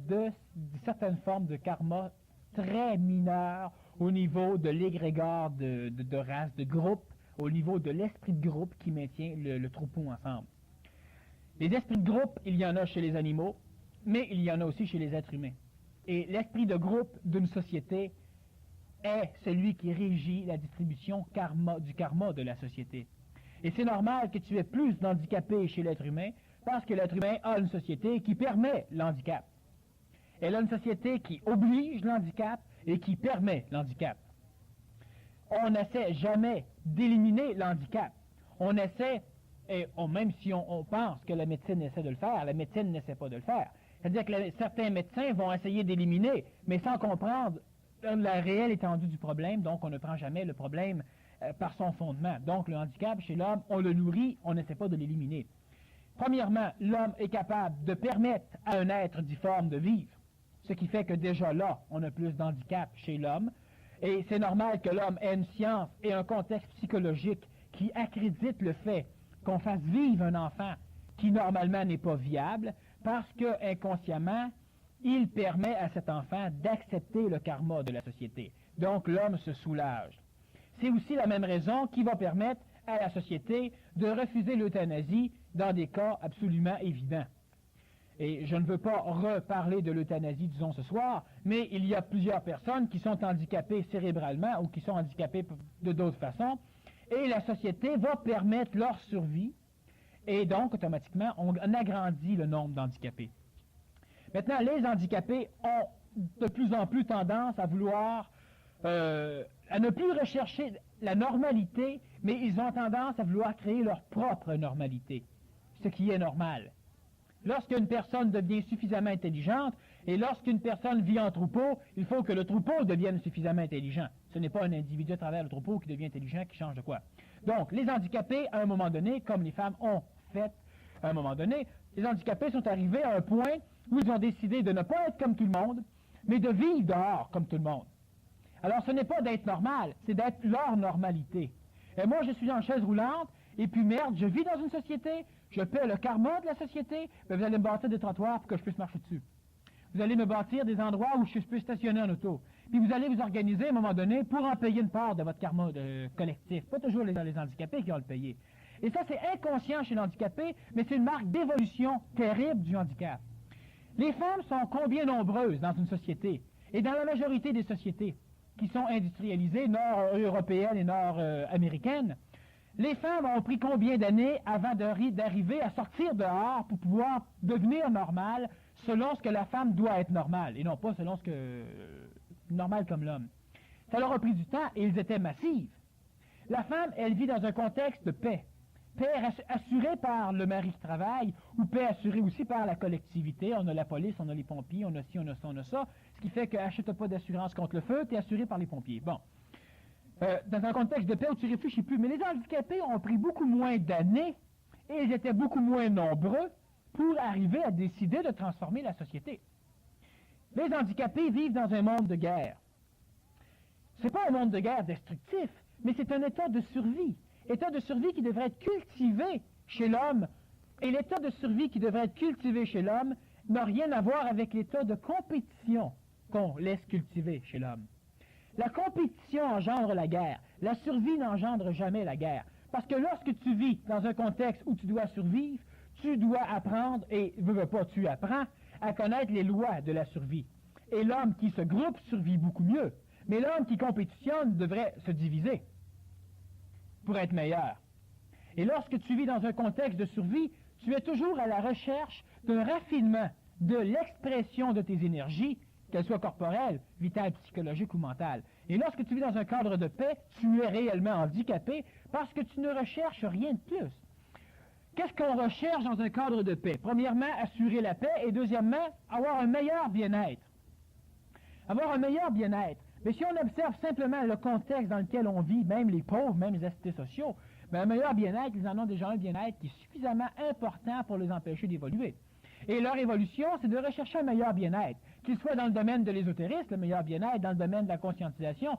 certaines formes de karma très mineures au niveau de l'égrégore de race, de groupe, au niveau de l'esprit de groupe qui maintient le troupeau ensemble. Les esprits de groupe, il y en a chez les animaux, mais il y en a aussi chez les êtres humains. Et l'esprit de groupe d'une société est celui qui régit la distribution du karma de la société. Et c'est normal que tu aies plus d'handicapés chez l'être humain, parce que l'être humain a une société qui permet l'handicap. Elle a une société qui oblige l'handicap et qui permet l'handicap. On n'essaie jamais d'éliminer l'handicap. On essaie, même si on pense que la médecine essaie de le faire, la médecine n'essaie pas de le faire. C'est-à-dire que certains médecins vont essayer d'éliminer, mais sans comprendre la réelle étendue du problème, donc on ne prend jamais le problème par son fondement. Donc le handicap chez l'homme, on le nourrit, on n'essaie pas de l'éliminer. Premièrement, l'homme est capable de permettre à un être difforme de vivre, ce qui fait que déjà là, on a plus d'handicap chez l'homme. Et c'est normal que l'homme ait une science et un contexte psychologique qui accrédite le fait qu'on fasse vivre un enfant qui normalement n'est pas viable, parce que inconsciemment, il permet à cet enfant d'accepter le karma de la société. Donc l'homme se soulage. C'est aussi la même raison qui va permettre à la société de refuser l'euthanasie dans des cas absolument évidents. et je ne veux pas reparler de l'euthanasie, disons, ce soir, mais il y a plusieurs personnes qui sont handicapées cérébralement ou qui sont handicapées de d'autres façons, et la société va permettre leur survie, et donc, automatiquement, on agrandit le nombre d'handicapés. Maintenant, les handicapés ont de plus en plus tendance à vouloir, à ne plus rechercher la normalité, mais ils ont tendance à vouloir créer leur propre normalité, ce qui est normal. Lorsqu'une personne devient suffisamment intelligente, et lorsqu'une personne vit en troupeau, il faut que le troupeau devienne suffisamment intelligent. Ce n'est pas un individu à travers le troupeau qui devient intelligent, qui change de quoi. Donc, les handicapés, à un moment donné, comme les femmes ont fait à un moment donné, les handicapés sont arrivés à un point où ils ont décidé de ne pas être comme tout le monde, mais de vivre dehors comme tout le monde. Alors, ce n'est pas d'être normal, c'est d'être leur normalité. Et moi, je suis en chaise roulante, et puis merde, je vis dans une société, je paie le karma de la société, mais vous allez me bâtir des trottoirs pour que je puisse marcher dessus. Vous allez me bâtir des endroits où je peux stationner en auto. Puis vous allez vous organiser à un moment donné pour en payer une part de votre karma collectif. Pas toujours les handicapés qui ont le payé. Et ça, c'est inconscient chez l'handicapé, mais c'est une marque d'évolution terrible du handicap. Les femmes sont combien nombreuses dans une société? Et dans la majorité des sociétés qui sont industrialisées, nord-européennes et nord-américaines, les femmes ont pris combien d'années avant d'arriver à sortir dehors pour pouvoir devenir normales selon ce que la femme doit être normale, et non pas selon ce que... normal comme l'homme. Ça leur a pris du temps, et ils étaient massives. La femme, elle vit dans un contexte de paix. Paix assurée par le mari qui travaille, ou paix assurée aussi par la collectivité. On a la police, on a les pompiers, on a ci, on a ça, on a ça. Ce qui fait qu'achète pas d'assurance contre le feu, tu es assuré par les pompiers. Bon. Dans un contexte de paix où tu réfléchis plus. Mais les handicapés ont pris beaucoup moins d'années, et ils étaient beaucoup moins nombreux pour arriver à décider de transformer la société. Les handicapés vivent dans un monde de guerre. C'est pas un monde de guerre destructif, mais c'est un état de survie. État de survie qui devrait être cultivé chez l'homme. Et l'état de survie qui devrait être cultivé chez l'homme n'a rien à voir avec l'état de compétition qu'on laisse cultiver chez l'homme. La compétition engendre la guerre. La survie n'engendre jamais la guerre. Parce que lorsque tu vis dans un contexte où tu dois survivre, tu dois apprendre, et veux pas, tu apprends à connaître les lois de la survie. Et l'homme qui se groupe survit beaucoup mieux. Mais l'homme qui compétitionne devrait se diviser pour être meilleur. Et lorsque tu vis dans un contexte de survie, tu es toujours à la recherche d'un raffinement de l'expression de tes énergies, qu'elles soient corporelles, vitales, psychologiques ou mentales. Et lorsque tu vis dans un cadre de paix, tu es réellement handicapé parce que tu ne recherches rien de plus. Qu'est-ce qu'on recherche dans un cadre de paix? Premièrement, assurer la paix, et deuxièmement, avoir un meilleur bien-être. Avoir un meilleur bien-être. Mais si on observe simplement le contexte dans lequel on vit, même les pauvres, même les assistés sociaux, ben un meilleur bien-être, ils en ont déjà un bien-être qui est suffisamment important pour les empêcher d'évoluer. Et leur évolution, c'est de rechercher un meilleur bien-être, qu'il soit dans le domaine de l'ésotérisme, le meilleur bien-être, dans le domaine de la conscientisation,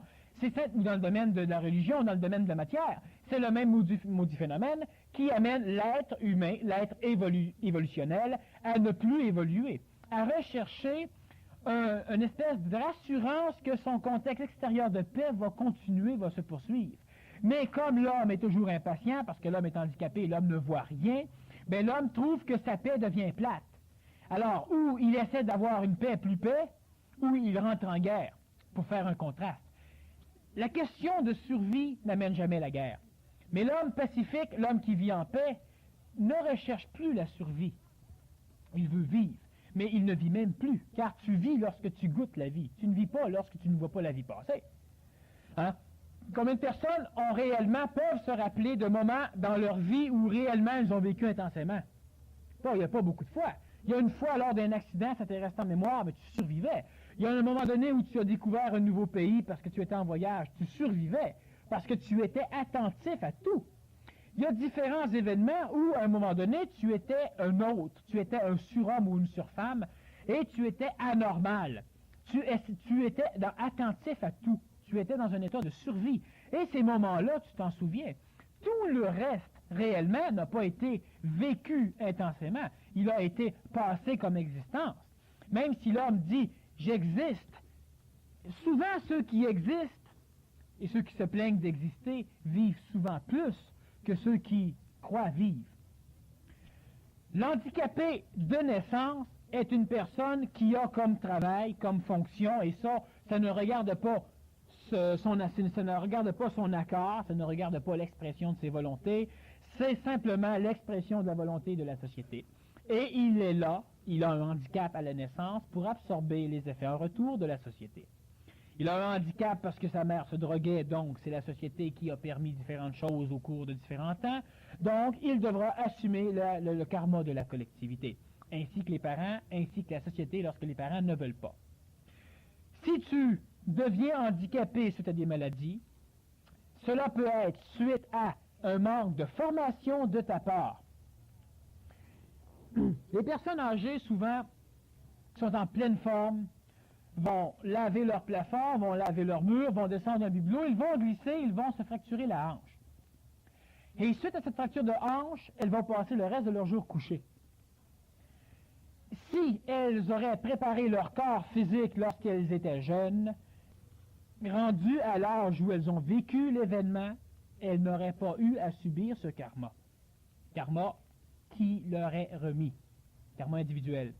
ou dans le domaine de la religion, dans le domaine de la matière. C'est le même maudit phénomène qui amène l'être humain, l'être évolutionnel, à ne plus évoluer, à rechercher une espèce de rassurance que son contexte extérieur de paix va continuer, va se poursuivre. Mais comme l'homme est toujours impatient, parce que l'homme est handicapé et l'homme ne voit rien, ben l'homme trouve que sa paix devient plate. Alors, ou il essaie d'avoir une paix plus paix, ou il rentre en guerre, pour faire un contraste. La question de survie n'amène jamais la guerre. Mais l'homme pacifique, l'homme qui vit en paix, ne recherche plus la survie. Il veut vivre. Mais il ne vit même plus, car tu vis lorsque tu goûtes la vie. Tu ne vis pas lorsque tu ne vois pas la vie passer. Hein? Combien de personnes peuvent se rappeler de moments dans leur vie où réellement ils ont vécu intensément? Il n'y a pas beaucoup de fois. Il y a une fois lors d'un accident, ça t'est resté en mémoire, mais tu survivais. Il y a un moment donné où tu as découvert un nouveau pays parce que tu étais en voyage, tu survivais, parce que tu étais attentif à tout. Il y a différents événements où, à un moment donné, tu étais un autre, tu étais un surhomme ou une surfemme, et tu étais anormal. Tu étais attentif à tout. Tu étais dans un état de survie. Et ces moments-là, tu t'en souviens. Tout le reste, réellement, n'a pas été vécu intensément. Il a été passé comme existence. Même si l'homme dit « j'existe », souvent ceux qui existent et ceux qui se plaignent d'exister vivent souvent plus que ceux qui croient vivre. L'handicapé de naissance est une personne qui a comme travail, comme fonction, et ça ne regarde pas ça ne regarde pas son accord, ça ne regarde pas l'expression de ses volontés, c'est simplement l'expression de la volonté de la société. Et il est là, il a un handicap à la naissance pour absorber les effets en retour de la société. Il a un handicap parce que sa mère se droguait, donc c'est la société qui a permis différentes choses au cours de différents temps, donc il devra assumer le karma de la collectivité, ainsi que les parents, ainsi que la société lorsque les parents ne veulent pas. Si tu deviens handicapé suite à des maladies, cela peut être suite à un manque de formation de ta part. Les personnes âgées, souvent, qui sont en pleine forme, vont laver leur plafond, vont laver leur mur, vont descendre un bibelot, ils vont glisser, ils vont se fracturer la hanche. Et suite à cette fracture de hanche, elles vont passer le reste de leur jour couchées. Si elles auraient préparé leur corps physique lorsqu'elles étaient jeunes, rendues à l'âge où elles ont vécu l'événement, elles n'auraient pas eu à subir ce karma. Karma qui leur est remis. Karma individuel.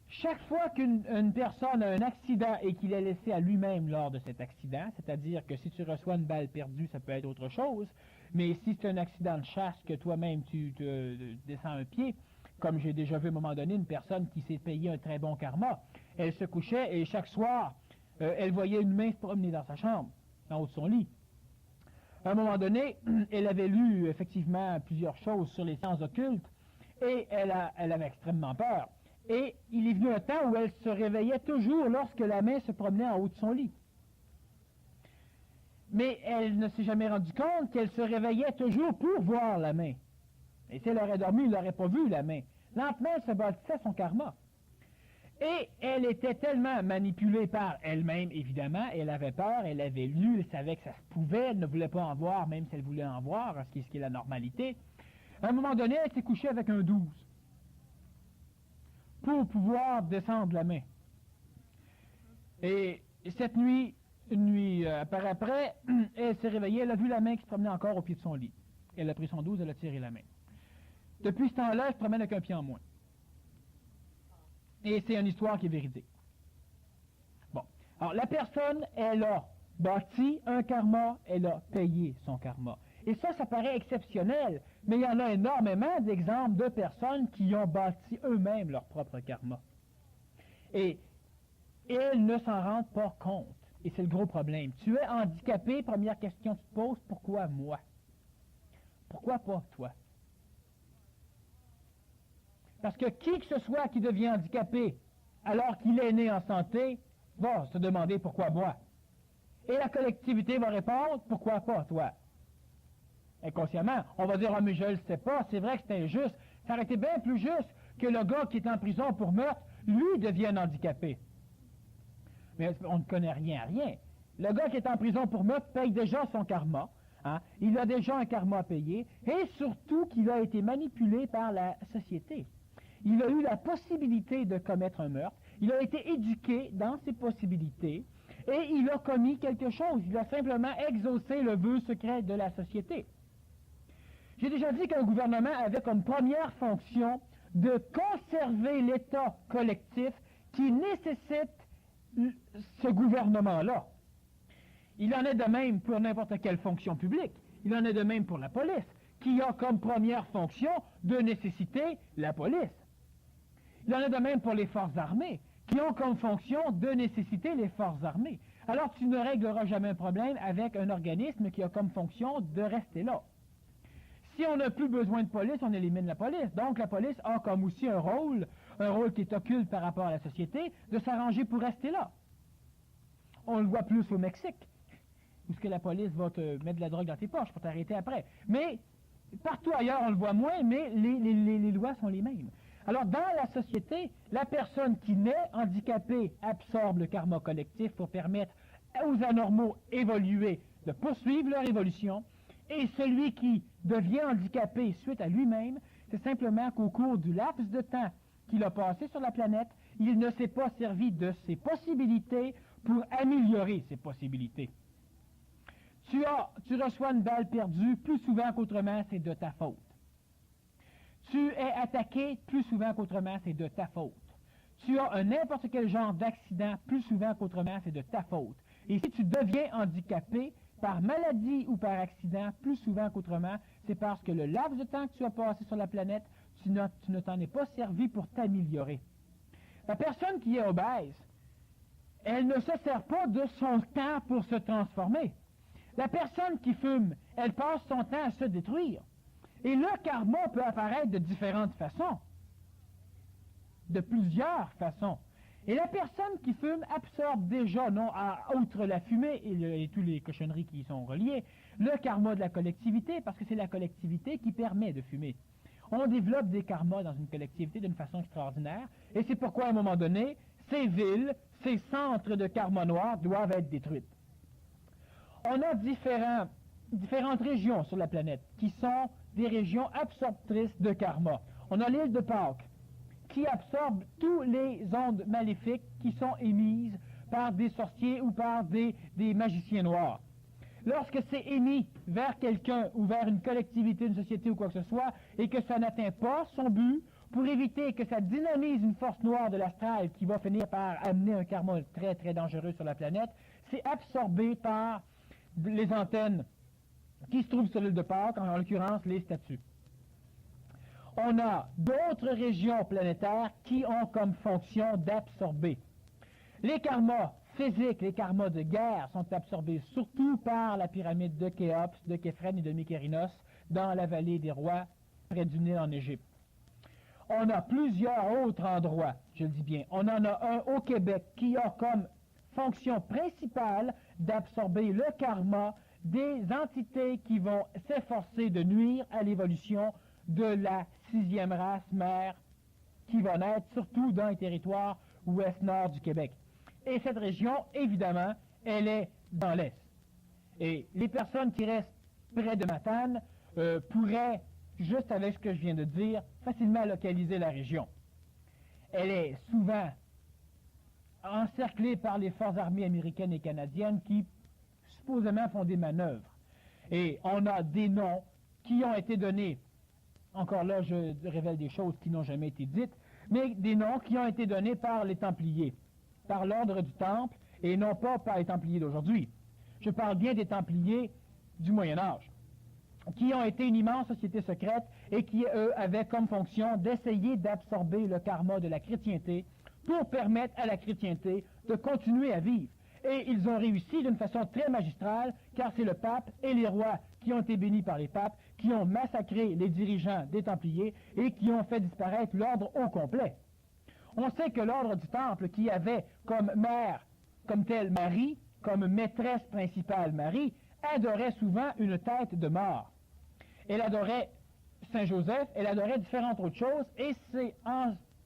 Chaque fois qu'une personne a un accident et qu'il est laissé à lui-même lors de cet accident, c'est-à-dire que si tu reçois une balle perdue, ça peut être autre chose, mais si c'est un accident de chasse que toi-même tu te descends un pied, comme j'ai déjà vu à un moment donné une personne qui s'est payé un très bon karma, elle se couchait et chaque soir, elle voyait une main se promener dans sa chambre, en haut de son lit. À un moment donné, elle avait lu effectivement plusieurs choses sur les sciences occultes et elle avait extrêmement peur. Et il est venu un temps où elle se réveillait toujours lorsque la main se promenait en haut de son lit. Mais elle ne s'est jamais rendue compte qu'elle se réveillait toujours pour voir la main. Et si elle aurait dormi, elle n'aurait pas vu la main. Lentement, elle se bâtissait son karma. Et elle était tellement manipulée par elle-même, évidemment, elle avait peur, elle avait lu, elle savait que ça se pouvait, elle ne voulait pas en voir, même si elle voulait en voir, ce qui est la normalité. À un moment donné, elle s'est couchée avec un 12 pour pouvoir descendre la main. Et cette nuit, une nuit par après, elle s'est réveillée, elle a vu la main qui se promenait encore au pied de son lit. Elle a pris son 12, elle a tiré la main. Depuis ce temps-là, elle se promène avec un pied en moins. Et c'est une histoire qui est véridique. Bon. Alors, la personne, elle a bâti un karma, elle a payé son karma. Et ça paraît exceptionnel, mais il y en a énormément d'exemples de personnes qui ont bâti eux-mêmes leur propre karma. Et elles ne s'en rendent pas compte. Et c'est le gros problème. Tu es handicapé, première question que tu te poses, pourquoi moi? Pourquoi pas toi? Parce que qui que ce soit qui devient handicapé alors qu'il est né en santé, va se demander pourquoi moi. Et la collectivité va répondre, pourquoi pas toi? Inconsciemment, on va dire, ah mais je le sais pas, c'est vrai que c'est injuste. Ça aurait été bien plus juste que le gars qui est en prison pour meurtre, lui devienne handicapé. Mais on ne connaît rien à rien. Le gars qui est en prison pour meurtre paye déjà son karma. Hein? Il a déjà un karma à payer, et surtout qu'il a été manipulé par la société. Il a eu la possibilité de commettre un meurtre, il a été éduqué dans ses possibilités, et il a commis quelque chose. Il a simplement exaucé le vœu secret de la société. J'ai déjà dit qu'un gouvernement avait comme première fonction de conserver l'état collectif qui nécessite ce gouvernement-là. Il en est de même pour n'importe quelle fonction publique. Il en est de même pour la police, qui a comme première fonction de nécessiter la police. Il en est de même pour les forces armées, qui ont comme fonction de nécessiter les forces armées. Alors tu ne régleras jamais un problème avec un organisme qui a comme fonction de rester là. Si on n'a plus besoin de police, on élimine la police. Donc la police a comme aussi un rôle qui est occulte par rapport à la société, de s'arranger pour rester là. On le voit plus au Mexique, où la police va te mettre de la drogue dans tes poches pour t'arrêter après. Mais partout ailleurs, on le voit moins, mais les lois sont les mêmes. Alors, dans la société, la personne qui naît handicapée absorbe le karma collectif pour permettre aux anormaux évoluer, de poursuivre leur évolution, et celui qui devient handicapé suite à lui-même, c'est simplement qu'au cours du laps de temps qu'il a passé sur la planète, il ne s'est pas servi de ses possibilités pour améliorer ses possibilités. Tu reçois une balle perdue plus souvent qu'autrement, c'est de ta faute. Tu es attaqué plus souvent qu'autrement, c'est de ta faute. Tu as n'importe quel genre d'accident plus souvent qu'autrement, c'est de ta faute. Et si tu deviens handicapé par maladie ou par accident plus souvent qu'autrement, c'est parce que le laps de temps que tu as passé sur la planète, tu ne t'en es pas servi pour t'améliorer. La personne qui est obèse, elle ne se sert pas de son temps pour se transformer. La personne qui fume, elle passe son temps à se détruire. Et le karma peut apparaître de différentes façons, de plusieurs façons. Et la personne qui fume absorbe déjà, outre la fumée et toutes les cochonneries qui y sont reliées, le karma de la collectivité, parce que c'est la collectivité qui permet de fumer. On développe des karmas dans une collectivité d'une façon extraordinaire, et c'est pourquoi à un moment donné, ces villes, ces centres de karma noir doivent être détruites. On a différentes régions sur la planète qui sont des régions absorptrices de karma. On a l'île de Pâques, qui absorbe toutes les ondes maléfiques qui sont émises par des sorciers ou par des magiciens noirs. Lorsque c'est émis vers quelqu'un ou vers une collectivité, une société ou quoi que ce soit, et que ça n'atteint pas son but, pour éviter que ça dynamise une force noire de l'astral qui va finir par amener un karma très très dangereux sur la planète, c'est absorbé par les antennes qui se trouvent sur l'île de Pâques, en l'occurrence les statues. On a d'autres régions planétaires qui ont comme fonction d'absorber. Les karmas physiques, les karmas de guerre sont absorbés surtout par la pyramide de Khéops, de Képhren et de Mykérinos dans la vallée des rois près du Nil en Égypte. On a plusieurs autres endroits, je le dis bien. On en a un au Québec qui a comme fonction principale d'absorber le karma des entités qui vont s'efforcer de nuire à l'évolution de la 6e race mère qui va naître surtout dans les territoires ouest-nord du Québec. Et cette région, évidemment, elle est dans l'est. Et les personnes qui restent près de Matane pourraient, juste avec ce que je viens de dire, facilement localiser la région. Elle est souvent encerclée par les forces armées américaines et canadiennes qui, supposément, font des manœuvres. Et on a des noms qui ont été donnés. Encore là, je révèle des choses qui n'ont jamais été dites, mais des noms qui ont été donnés par les Templiers, par l'ordre du Temple, et non pas par les Templiers d'aujourd'hui. Je parle bien des Templiers du Moyen Âge, qui ont été une immense société secrète et qui, eux, avaient comme fonction d'essayer d'absorber le karma de la chrétienté pour permettre à la chrétienté de continuer à vivre. Et ils ont réussi d'une façon très magistrale, car c'est le pape et les rois qui ont été bénis par les papes, qui ont massacré les dirigeants des Templiers et qui ont fait disparaître l'ordre au complet. On sait que l'ordre du Temple, qui avait comme mère, comme telle Marie, comme maîtresse principale Marie, adorait souvent une tête de mort. Elle adorait Saint Joseph, elle adorait différentes autres choses, et c'est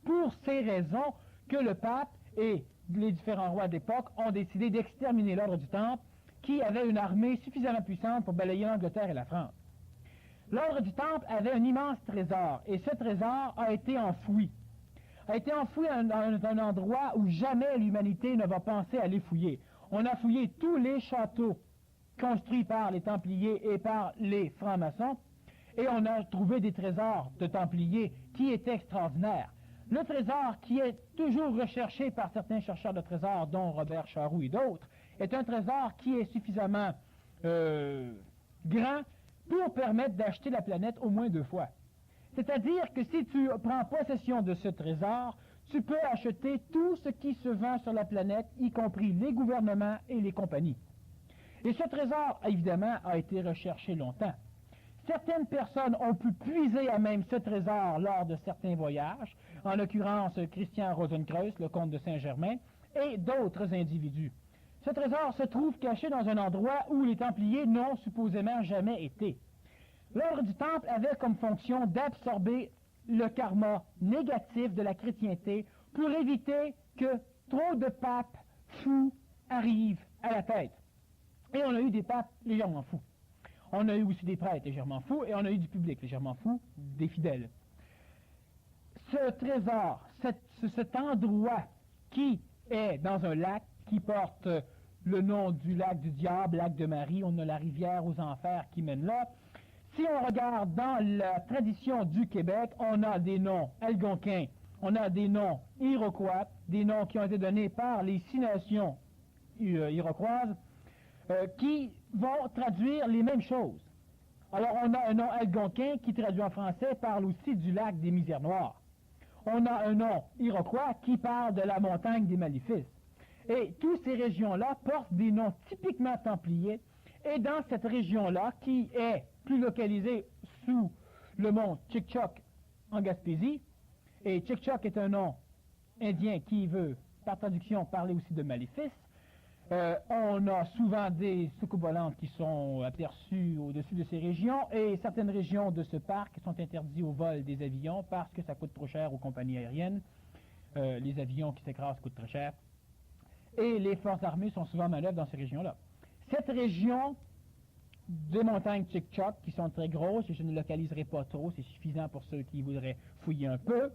pour ces raisons que le pape et les différents rois d'époque ont décidé d'exterminer l'ordre du Temple, qui avait une armée suffisamment puissante pour balayer l'Angleterre et la France. L'ordre du Temple avait un immense trésor, et ce trésor a été enfoui. A été enfoui dans un endroit où jamais l'humanité ne va penser à les fouiller. On a fouillé tous les châteaux construits par les Templiers et par les francs-maçons, et on a trouvé des trésors de Templiers qui étaient extraordinaires. Le trésor qui est toujours recherché par certains chercheurs de trésors, dont Robert Charroux et d'autres, est un trésor qui est suffisamment grand pour permettre d'acheter la planète au moins 2 fois. C'est-à-dire que si tu prends possession de ce trésor, tu peux acheter tout ce qui se vend sur la planète, y compris les gouvernements et les compagnies. Et ce trésor, évidemment, a été recherché longtemps. Certaines personnes ont pu puiser à même ce trésor lors de certains voyages, en l'occurrence Christian Rosenkreuz, le comte de Saint-Germain, et d'autres individus. Ce trésor se trouve caché dans un endroit où les Templiers n'ont supposément jamais été. L'ordre du Temple avait comme fonction d'absorber le karma négatif de la chrétienté pour éviter que trop de papes fous arrivent à la tête. Et on a eu des papes légèrement fous. On a eu aussi des prêtres légèrement fous, et on a eu du public légèrement fou, des fidèles. Ce trésor, cet endroit qui est dans un lac qui porte le nom du lac du diable, lac de Marie, on a la rivière aux enfers qui mène là, Si on regarde dans la tradition du Québec, on a des noms algonquins, on a des noms iroquois, des noms qui ont été donnés par les 6 nations iroquoises, qui vont traduire les mêmes choses. Alors, on a un nom algonquin qui, traduit en français, parle aussi du lac des Misères Noires. On a un nom iroquois qui parle de la montagne des Maléfices. Et toutes ces régions-là portent des noms typiquement templiers. Et dans cette région-là, qui est plus localisée sous le mont Chic-Choc en Gaspésie, et Chic-Choc est un nom indien qui veut, par traduction, parler aussi de maléfices, on a souvent des soucoupes volantes qui sont aperçues au-dessus de ces régions, et certaines régions de ce parc sont interdites au vol des avions parce que ça coûte trop cher aux compagnies aériennes. Les avions qui s'écrasent coûtent très cher. Et les forces armées sont souvent en manœuvre dans ces régions-là. Cette région des montagnes Chic-Choc, qui sont très grosses, et je ne localiserai pas trop, c'est suffisant pour ceux qui voudraient fouiller un peu,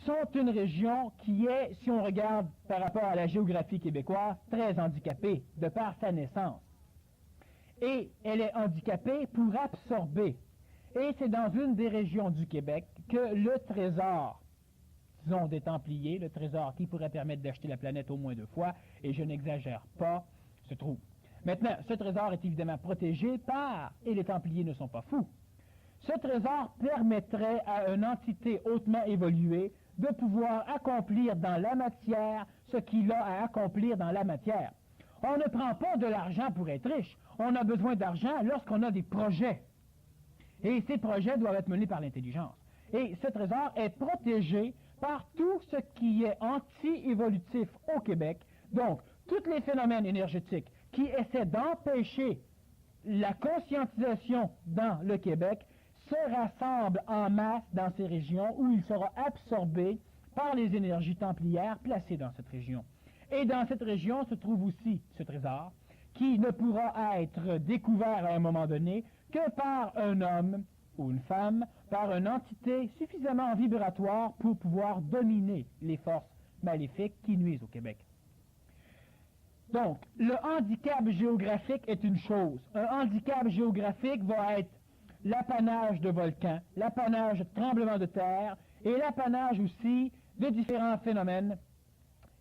sont une région qui est, si on regarde par rapport à la géographie québécoise, très handicapée de par sa naissance. Et elle est handicapée pour absorber. Et c'est dans une des régions du Québec que le trésor, disons des Templiers, le trésor qui pourrait permettre d'acheter la planète au moins 2 fois, et je n'exagère pas, se trouve. Maintenant, ce trésor est évidemment protégé par, et les Templiers ne sont pas fous, ce trésor permettrait à une entité hautement évoluée de pouvoir accomplir dans la matière ce qu'il a à accomplir dans la matière. On ne prend pas de l'argent pour être riche. On a besoin d'argent lorsqu'on a des projets. Et ces projets doivent être menés par l'intelligence. Et ce trésor est protégé par tout ce qui est anti-évolutif au Québec. Donc, tous les phénomènes énergétiques qui essaient d'empêcher la conscientisation dans le Québec se rassemblent en masse dans ces régions où il sera absorbé par les énergies templières placées dans cette région. Et dans cette région se trouve aussi ce trésor qui ne pourra être découvert à un moment donné que par un homme ou une femme, par une entité suffisamment vibratoire pour pouvoir dominer les forces maléfiques qui nuisent au Québec. Donc, le handicap géographique est une chose. Un handicap géographique va être l'apanage de volcans, l'apanage de tremblements de terre et l'apanage aussi de différents phénomènes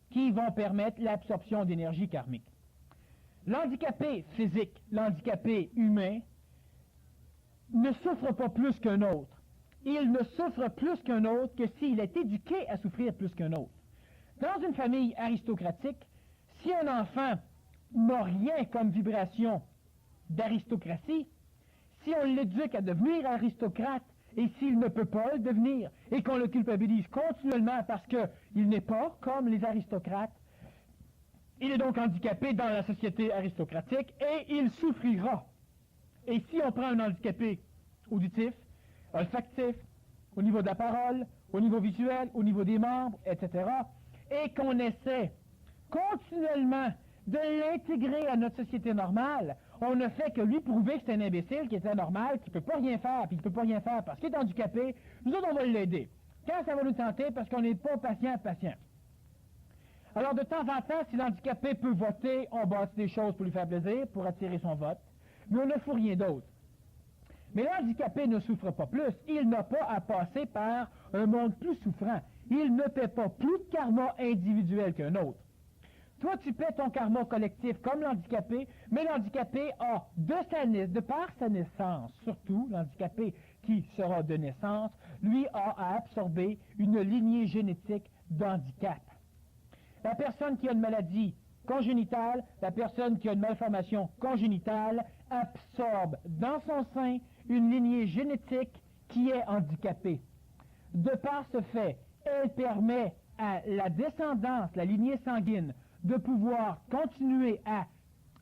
qui vont permettre l'absorption d'énergie karmique. L'handicapé physique, l'handicapé humain, ne souffre pas plus qu'un autre. Il ne souffre plus qu'un autre que s'il est éduqué à souffrir plus qu'un autre. Dans une famille aristocratique, si un enfant n'a rien comme vibration d'aristocratie, si on l'éduque à devenir aristocrate, et s'il ne peut pas le devenir, et qu'on le culpabilise continuellement parce qu'il n'est pas comme les aristocrates, il est donc handicapé dans la société aristocratique, et il souffrira. Et si on prend un handicapé auditif, olfactif, au niveau de la parole, au niveau visuel, au niveau des membres, etc., et qu'on essaie continuellement de l'intégrer à notre société normale, on ne fait que lui prouver que c'est un imbécile, qui est anormal, qui ne peut pas rien faire, puis il ne peut pas rien faire parce qu'il est handicapé, nous autres on va l'aider. Quand ça va nous tenter, parce qu'on n'est pas patient. Alors de temps en temps, si l'handicapé peut voter, on bâtit des choses pour lui faire plaisir, pour attirer son vote, mais on ne fout rien d'autre. Mais l'handicapé ne souffre pas plus, il n'a pas à passer par un monde plus souffrant. Il ne paie pas plus de karma individuel qu'un autre. Toi, tu paies ton karma collectif comme l'handicapé, mais l'handicapé a, de par sa naissance, surtout l'handicapé qui sera de naissance, lui a à absorber une lignée génétique d'handicap. La personne qui a une maladie congénitale, la personne qui a une malformation congénitale, absorbe dans son sein une lignée génétique qui est handicapée. De par ce fait, elle permet à la descendance, la lignée sanguine, de pouvoir continuer à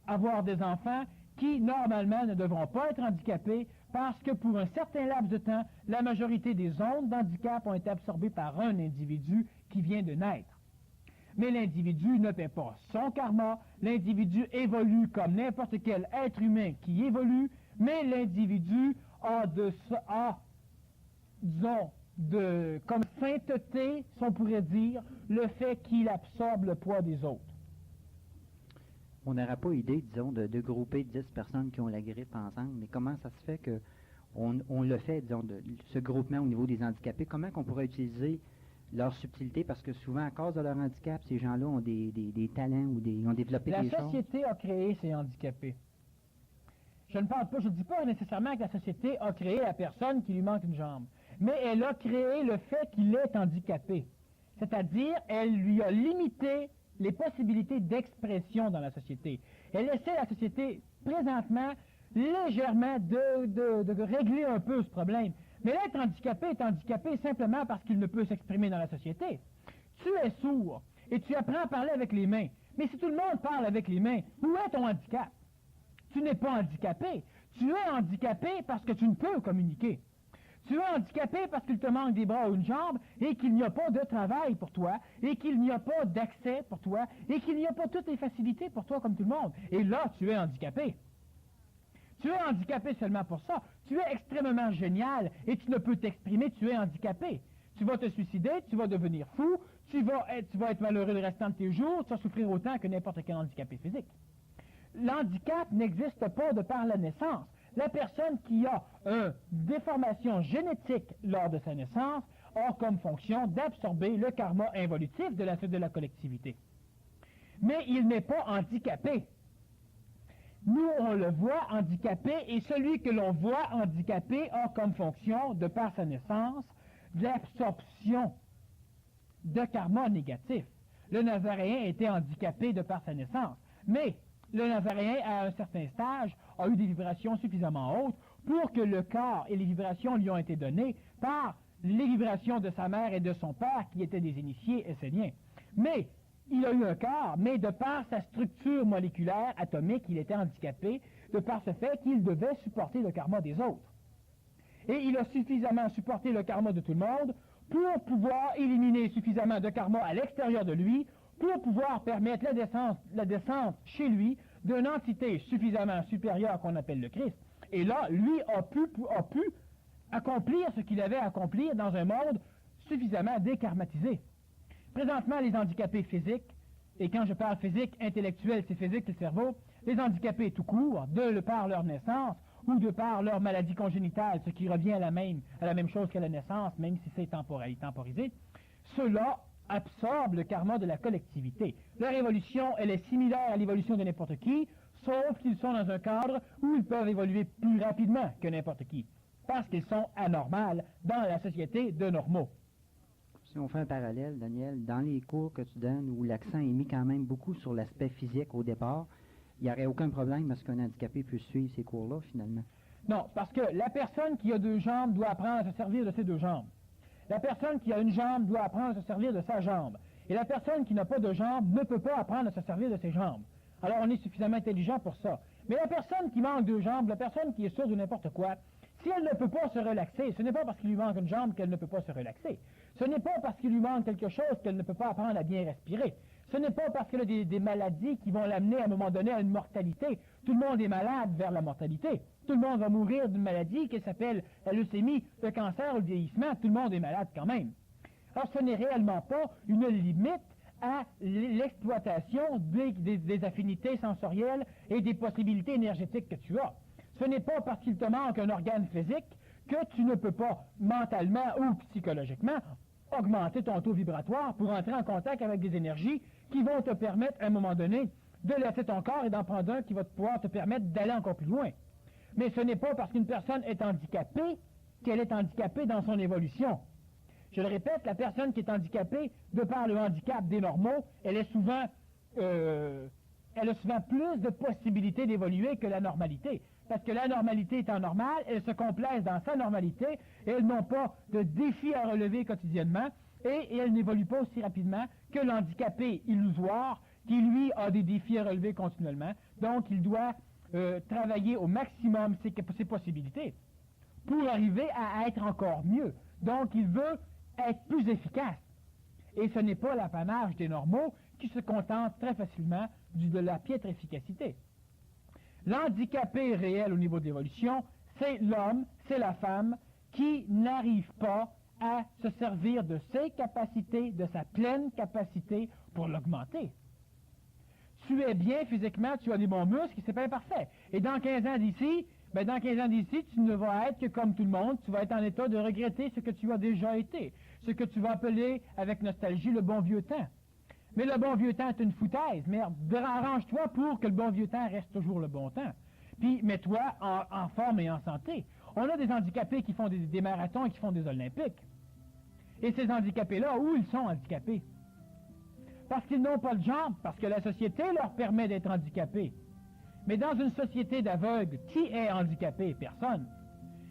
avoir des enfants qui, normalement, ne devront pas être handicapés parce que pour un certain laps de temps, la majorité des ondes d'handicap ont été absorbées par un individu qui vient de naître. Mais l'individu ne paie pas son karma, l'individu évolue comme n'importe quel être humain qui évolue, mais l'individu a comme sainteté, si on pourrait dire, le fait qu'il absorbe le poids des autres. On n'aurait pas idée, disons, de grouper 10 personnes qui ont la grippe ensemble, mais comment ça se fait on le fait, disons, ce groupement au niveau des handicapés. Comment qu'on pourrait utiliser leur subtilité? Parce que souvent, à cause de leur handicap, ces gens-là ont des talents ou ils ont développé des choses. La société a créé ces handicapés. Je ne dis pas nécessairement que la société a créé la personne qui lui manque une jambe, mais elle a créé le fait qu'il est handicapé. C'est-à-dire, elle lui a limité les possibilités d'expression dans la société. Elle essaie, la société, présentement, légèrement de régler un peu ce problème. Mais l'être handicapé est handicapé simplement parce qu'il ne peut s'exprimer dans la société. Tu es sourd et tu apprends à parler avec les mains. Mais si tout le monde parle avec les mains, où est ton handicap? Tu n'es pas handicapé. Tu es handicapé parce que tu ne peux communiquer. Tu es handicapé parce qu'il te manque des bras ou une jambe et qu'il n'y a pas de travail pour toi et qu'il n'y a pas d'accès pour toi et qu'il n'y a pas toutes les facilités pour toi comme tout le monde. Et là, tu es handicapé. Tu es handicapé seulement pour ça. Tu es extrêmement génial et tu ne peux t'exprimer, tu es handicapé. Tu vas te suicider, tu vas devenir fou, tu vas être malheureux le restant de tes jours, tu vas souffrir autant que n'importe quel handicapé physique. L'handicap n'existe pas de par la naissance. La personne qui a une déformation génétique lors de sa naissance a comme fonction d'absorber le karma involutif de la suite de la collectivité. Mais il n'est pas handicapé. Nous, on le voit handicapé, et celui que l'on voit handicapé a comme fonction, de par sa naissance, l'absorption de karma négatif. Le Nazaréen était handicapé de par sa naissance, mais le Nazaréen, à un certain stage, a eu des vibrations suffisamment hautes pour que le corps et les vibrations lui ont été données par les vibrations de sa mère et de son père, qui étaient des initiés esséniens. Mais il a eu un corps, mais de par sa structure moléculaire atomique, il était handicapé, de par ce fait qu'il devait supporter le karma des autres. Et il a suffisamment supporté le karma de tout le monde pour pouvoir éliminer suffisamment de karma à l'extérieur de lui, pour pouvoir permettre la descente chez lui d'une entité suffisamment supérieure qu'on appelle le Christ. Et là, lui a pu accomplir ce qu'il avait à accomplir dans un monde suffisamment dékarmatisé. Présentement, les handicapés physiques, et quand je parle physique, intellectuel, c'est physique, c'est le cerveau, les handicapés tout court, de par leur naissance ou de par leur maladie congénitale, ce qui revient à la même chose qu'à la naissance, même si c'est temporisé, ceux-là absorbent le karma de la collectivité. Leur évolution, elle est similaire à l'évolution de n'importe qui, sauf qu'ils sont dans un cadre où ils peuvent évoluer plus rapidement que n'importe qui, parce qu'ils sont anormaux dans la société de normaux. Si on fait un parallèle, Daniel, dans les cours que tu donnes, où l'accent est mis quand même beaucoup sur l'aspect physique au départ, il n'y aurait aucun problème à ce qu'un handicapé puisse suivre ces cours-là, finalement? Non, parce que la personne qui a 2 jambes doit apprendre à se servir de ses 2 jambes. La personne qui a une jambe doit apprendre à se servir de sa jambe. Et la personne qui n'a pas de jambe ne peut pas apprendre à se servir de ses jambes. Alors on est suffisamment intelligent pour ça. Mais la personne qui manque 2 jambes, la personne qui est sourde ou n'importe quoi, si elle ne peut pas se relaxer, ce n'est pas parce qu'il lui manque une jambe qu'elle ne peut pas se relaxer. Ce n'est pas parce qu'il lui manque quelque chose qu'elle ne peut pas apprendre à bien respirer. Ce n'est pas parce qu'elle a des maladies qui vont l'amener à un moment donné à une mortalité. Tout le monde est malade vers la mortalité. Tout le monde va mourir d'une maladie qui s'appelle la leucémie, le cancer ou le vieillissement. Tout le monde est malade quand même. Alors ce n'est réellement pas une limite à l'exploitation des affinités sensorielles et des possibilités énergétiques que tu as. Ce n'est pas parce qu'il te manque un organe physique que tu ne peux pas mentalement ou psychologiquement augmenter ton taux vibratoire pour entrer en contact avec des énergies qui vont te permettre à un moment donné de laisser ton corps et d'en prendre un qui va pouvoir te permettre d'aller encore plus loin. Mais ce n'est pas parce qu'une personne est handicapée qu'elle est handicapée dans son évolution. Je le répète, la personne qui est handicapée, de par le handicap des normaux, elle a souvent plus de possibilités d'évoluer que la normalité. Parce que la normalité étant normale, elle se complaise dans sa normalité, et elles n'ont pas de défis à relever quotidiennement, et elles n'évoluent pas aussi rapidement que l'handicapé illusoire, qui lui a des défis à relever continuellement. Donc il doit travailler au maximum ses possibilités pour arriver à être encore mieux. Donc il veut être plus efficace. Et ce n'est pas l'apanage des normaux qui se contentent très facilement de la piètre efficacité. L'handicapé réel au niveau de l'évolution, c'est l'homme, c'est la femme qui n'arrive pas à se servir de ses capacités, de sa pleine capacité pour l'augmenter. Tu es bien physiquement, tu as des bons muscles, c'est pas parfait. Et dans 15 ans d'ici, Ben, dans 15 ans d'ici, tu ne vas être que comme tout le monde, tu vas être en état de regretter ce que tu as déjà été, ce que tu vas appeler avec nostalgie le bon vieux temps. Mais le bon vieux temps est une foutaise. Merde, arrange-toi pour que le bon vieux temps reste toujours le bon temps. Puis mets-toi en forme et en santé. On a des handicapés qui font des marathons et qui font des Olympiques. Et ces handicapés-là, où ils sont handicapés? Parce qu'ils n'ont pas de jambes, parce que la société leur permet d'être handicapés. Mais dans une société d'aveugles, qui est handicapé? Personne.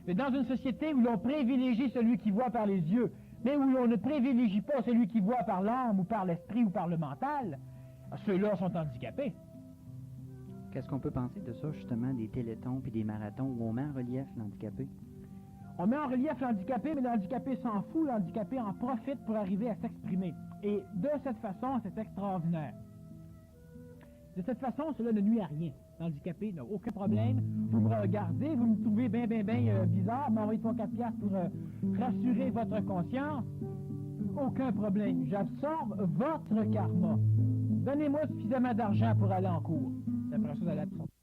Mais dans une société où l'on privilégie celui qui voit par les yeux, mais où l'on ne privilégie pas celui qui voit par l'âme ou par l'esprit ou par le mental, ceux-là sont handicapés. Qu'est-ce qu'on peut penser de ça, justement, des télétons puis des marathons où on met en relief l'handicapé? On met en relief l'handicapé, mais l'handicapé s'en fout, l'handicapé en profite pour arriver à s'exprimer. Et de cette façon, c'est extraordinaire. De cette façon, cela ne nuit à rien. L'handicapé n'a aucun problème. Vous me regardez, vous me trouvez bien bizarre, m'envoyez 3-4 piastres pour rassurer votre conscience. Aucun problème. J'absorbe votre karma. Donnez-moi suffisamment d'argent pour aller en cours. C'est la première chose à l'absorber.